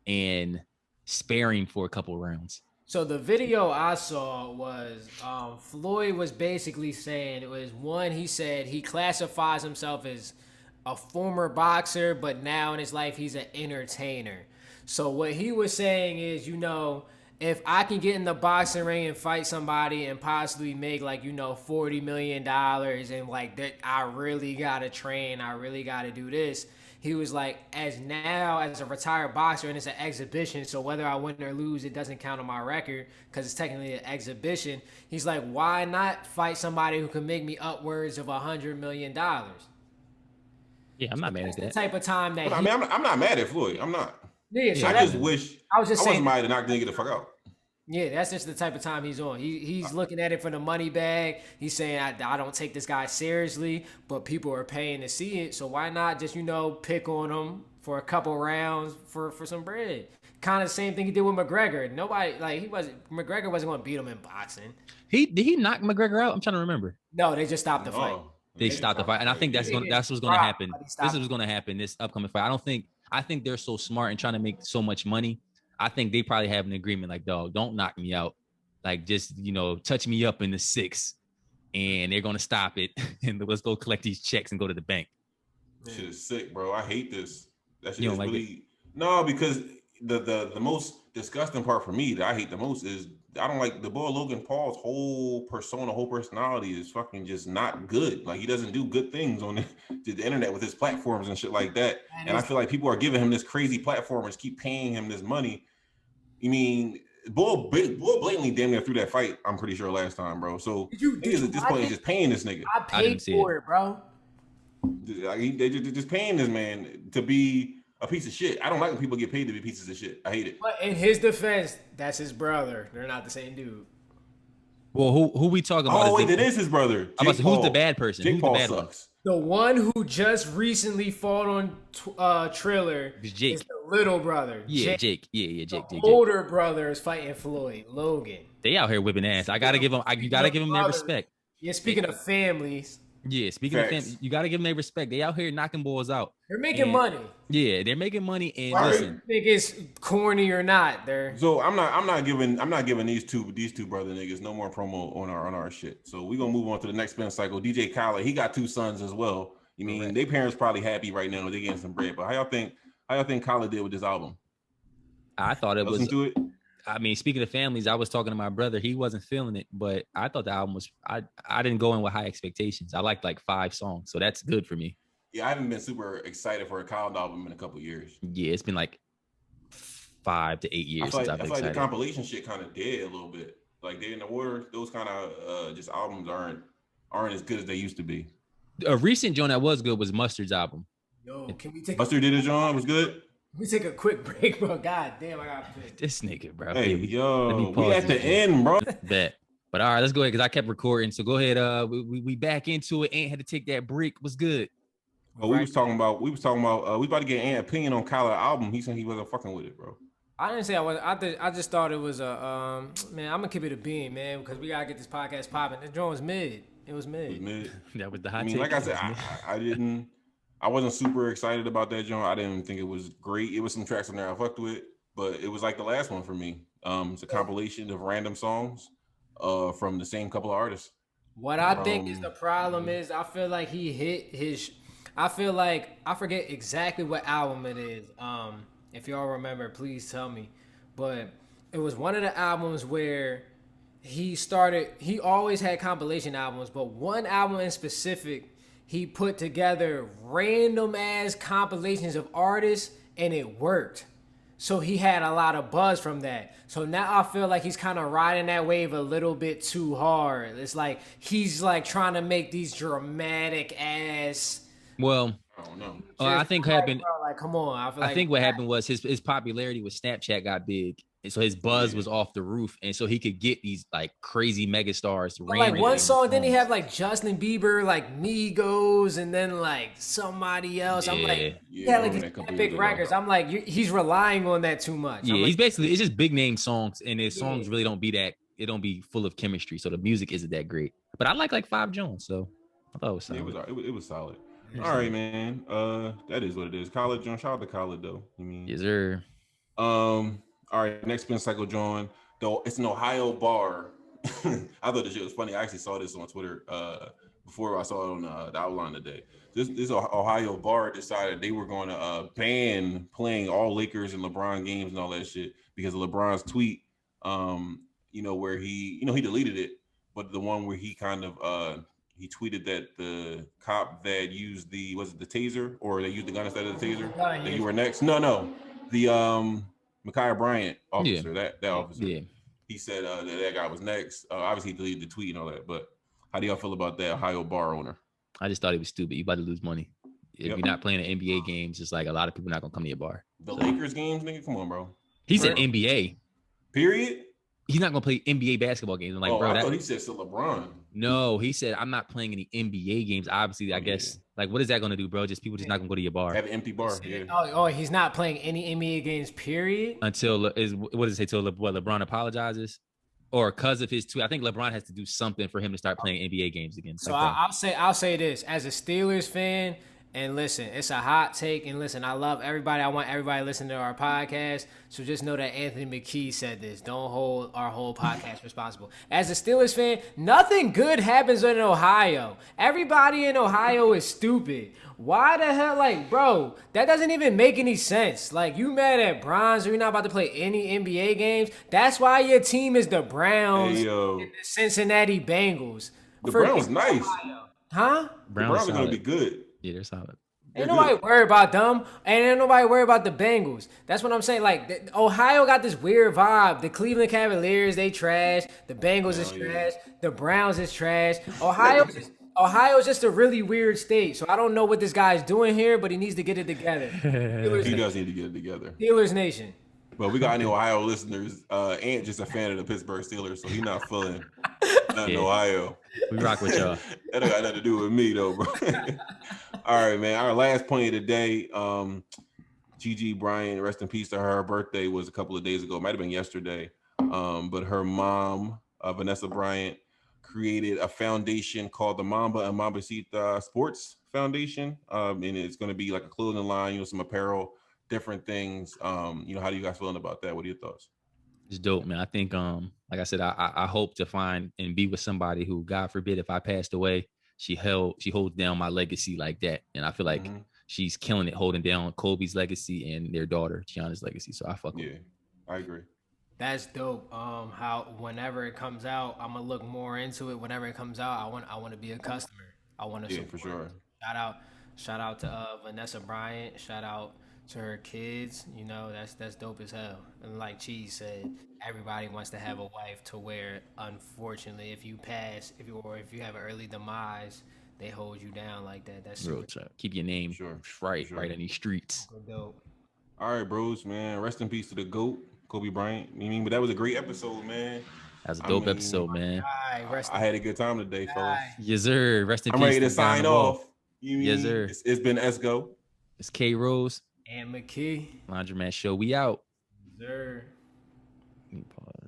and sparing for a couple rounds. So the video I saw was Floyd was basically saying he said he classifies himself as a former boxer, but now in his life he's an entertainer. So what he was saying is, if I can get in the boxing ring and fight somebody and possibly make $40 million and like that, I really gotta train, I really gotta do this. He was like, as a retired boxer and it's an exhibition, so whether I win or lose, it doesn't count on my record because it's technically an exhibition. He's like, why not fight somebody who can make me upwards of $100 million? Yeah, I'm not mad at that. The type of time that I'm not mad at Floyd. I'm not. Yeah, so I just wish I was saying somebody to knock nigga the fuck out. Yeah, that's just the type of time he's on. He's looking at it for the money bag. He's saying, I don't take this guy seriously, but people are paying to see it. So why not just, pick on him for a couple rounds for some bread? Kind of the same thing he did with McGregor. McGregor wasn't going to beat him in boxing. Did he knock McGregor out? I'm trying to remember. No, they just stopped the fight. They stopped the fight. And I think that's what's going to happen. This is what's going to happen this upcoming fight. I think they're so smart and trying to make so much money. I think they probably have an agreement like, dog, don't knock me out. Like, just, touch me up in the 6 and they're going to stop it. And let's go collect these checks and go to the bank. Shit is sick, bro. I hate this. That shit You is don't like really... No, because the most disgusting part for me that I hate the most is I don't like the boy Logan Paul's whole persona, whole personality is fucking just not good. Like he doesn't do good things on the internet with his platforms and shit like that. And I feel like people are giving him this crazy platform and just keep paying him this money. Bull blatantly damn near threw that fight, I'm pretty sure, last time, bro. So niggas at this point is just paying this nigga. I paid for it, bro. They're just paying this man to be a piece of shit. I don't like when people get paid to be pieces of shit. I hate it. But in his defense, that's his brother. They're not the same dude. Well, who we talking about? Oh, wait, that is his brother. Who's the bad person? Jake Who's Paul the bad sucks. The one who just recently fought on Triller is the little brother. Yeah, Jake. Yeah, Jake. Older brother is fighting Floyd, Logan. They out here whipping ass. You gotta give them their respect. Yeah, speaking of families. Yeah, speaking of family, you gotta give them their respect. They out here knocking balls out. They're making money. Yeah, they're making money. And listen, I think it's corny or not. So I'm not giving these two brother niggas no more promo on our shit. So we're gonna move on to the next spin cycle. DJ Khaled, he got 2 sons as well. Their parents probably happy right now. They're getting some bread. But how y'all think Khaled did with this album? I thought it was. Listen to it. Speaking of families, I was talking to my brother. He wasn't feeling it, but I thought the album was. I didn't go in with high expectations. I liked like 5 songs, so that's good for me. Yeah, I haven't been super excited for a Khaled album in a couple years. Yeah, it's been like 5 to 8 years since I've been excited. I feel like the compilation shit kind of dead a little bit. Like Day in the Water, those kind of just albums aren't as good as they used to be. A recent joint that was good was Mustard's album. Yo, can we take Mustard did a joint? Was good. We take a quick break, bro. God damn, I got this nigga, bro. Hey, we at the end, bro. Bet. But all right, let's go ahead because I kept recording. So go ahead. We back into it. Ant had to take that break. What's good? Oh, we was talking about we about to get Ant's opinion on Khaled album. He said he wasn't fucking with it, bro. I didn't say I was. I just thought it was a man. I'm gonna keep it a beam, man, because we gotta get this podcast popping. This joint was mid. It was It was mid. mid. That was the I hot mean, take. like I said, I didn't. I wasn't super excited about that joint. I didn't think it was great. It was some tracks on there I fucked with, but it was like the last one for me. It's a compilation of random songs, from the same couple of artists. What I think is From the problem is I feel like he hit his. I feel like I forget exactly what album it is. If y'all remember, please tell me. But it was one of the albums where he started. He always had compilation albums, but one album in specific, he put together random ass compilations of artists, and it worked. So he had a lot of buzz from that. So now I feel like he's kind of riding that wave a little bit too hard. It's like he's like trying to make these dramatic ass. Well, I don't know. I think like, happened. bro, like, come on. I feel I like think what happened was his popularity with Snapchat got big, and so his buzz was off the roof, and so he could get these like crazy megastars. but, like one Randomly. song, then he have like Justin Bieber, like Migos, and then like somebody else. I'm like, Yeah. yeah, like I remember these that a couple epic years ago. records. I'm like, he's relying on that too much. I'm Yeah, like, he's basically it's just big name songs, and his songs Yeah. really don't be that. It don't be full of chemistry, so the music isn't that great. But I like Five Jones, so I thought it was Yeah, solid. it was solid. All right, man. That is what it is. College John. Shout out to College though. I mean, Yes, sir. All right, next spin cycle, John. Though it's an Ohio bar. I thought this shit was funny. I actually saw this on Twitter before I saw it on the outline today. This Ohio bar decided they were going to ban playing all Lakers and LeBron games and all that shit because of LeBron's tweet. Where he deleted it, but the one where he kind of he tweeted that the cop that used the taser or they used the gun instead of the taser that you were next. No, the Micaiah Bryant officer, that officer. Yeah. He said that guy was next. Obviously, he deleted the tweet and all that. But how do y'all feel about that Ohio bar owner? I just thought he was stupid. You about to lose money. If Yep. you're not playing the NBA games, it's like a lot of people not gonna come to your bar. The Lakers games, nigga, come on, bro. He said Right. NBA. Period. He's not gonna play NBA basketball games. I'm like, bro, I thought he said to LeBron. no, he said I'm not playing any NBA games. Obviously, I guess like what is that gonna do, bro? Just people just not gonna go to your bar Have an empty bar. Yeah. Oh, he's not playing any NBA games, period. until what does it say? Till LeBron apologizes, or because of his tweet. I think LeBron has to do something for him to start playing NBA games again. So I'll say this as a Steelers fan, and listen, it's a hot take, and listen, I love everybody. I want everybody listening to our podcast. So just know that Anthony McKee said this. Don't hold our whole podcast responsible. As a Steelers fan, nothing good happens in Ohio. Everybody in Ohio is stupid. Why the hell, like, bro, that doesn't even make any sense. Like, you mad at Browns or you're not about to play any NBA games? That's why your team is the Browns Hey, yo. and the Cincinnati Bengals. The Forget Browns nice. Ohio. Huh? The Browns are going to be good. Yeah, they're solid. Ain't They're nobody good. worried about them, and ain't nobody worried about the Bengals. That's what I'm saying. Like Ohio got this weird vibe. The Cleveland Cavaliers, they trash. The Bengals is trash. The Browns is trash. Ohio's just a really weird state. So I don't know what this guy's doing here, but he needs to get it together. Steelers, He does need to get it together. Steelers Nation. But we got any Ohio listeners. Ant just a fan of the Pittsburgh Steelers, so he's not feeling nothing Yeah. Ohio. We rock with y'all. That don't got nothing to do with me though, bro. All right, man. Our last point of the day. Gigi Bryant, rest in peace to her. Her birthday was a couple of days ago. It might have been yesterday. But her mom, Vanessa Bryant, created a foundation called the Mamba and Mambacita Sports Foundation. And it's going to be like a clothing line, some apparel, different things. How do you guys feeling about that? What are your thoughts? It's dope, man. I think, like I said, I hope to find and be with somebody who, God forbid, if I passed away, she holds down my legacy like that. And I feel like she's killing it, holding down Kobe's legacy and their daughter, Gianna's legacy. So I fuck with Yeah, I agree. That's dope. How whenever it comes out, I'm gonna look more into it. Whenever it comes out, I want to be a customer. I want to Yeah, support. for sure. Shout out to Vanessa Bryant. Shout out to her kids. That's dope as hell. And like Cheese said, everybody wants to have a wife to where, unfortunately, if you pass, if you have an early demise, they hold you down like that. That's real super talk. Keep your name right in these streets. dope. All right, bros, man. Rest in peace to the GOAT, Kobe Bryant. But that was a great episode, man. That was a dope episode, man. All right, I had a good time today, fellas. Yes, sir. Rest in peace. I'm ready to Ghana sign Ball. off. Yes, sir. It's been Esco. It's K Rose, and McKee. Laundromat Show. We out. Sir. Let me pause.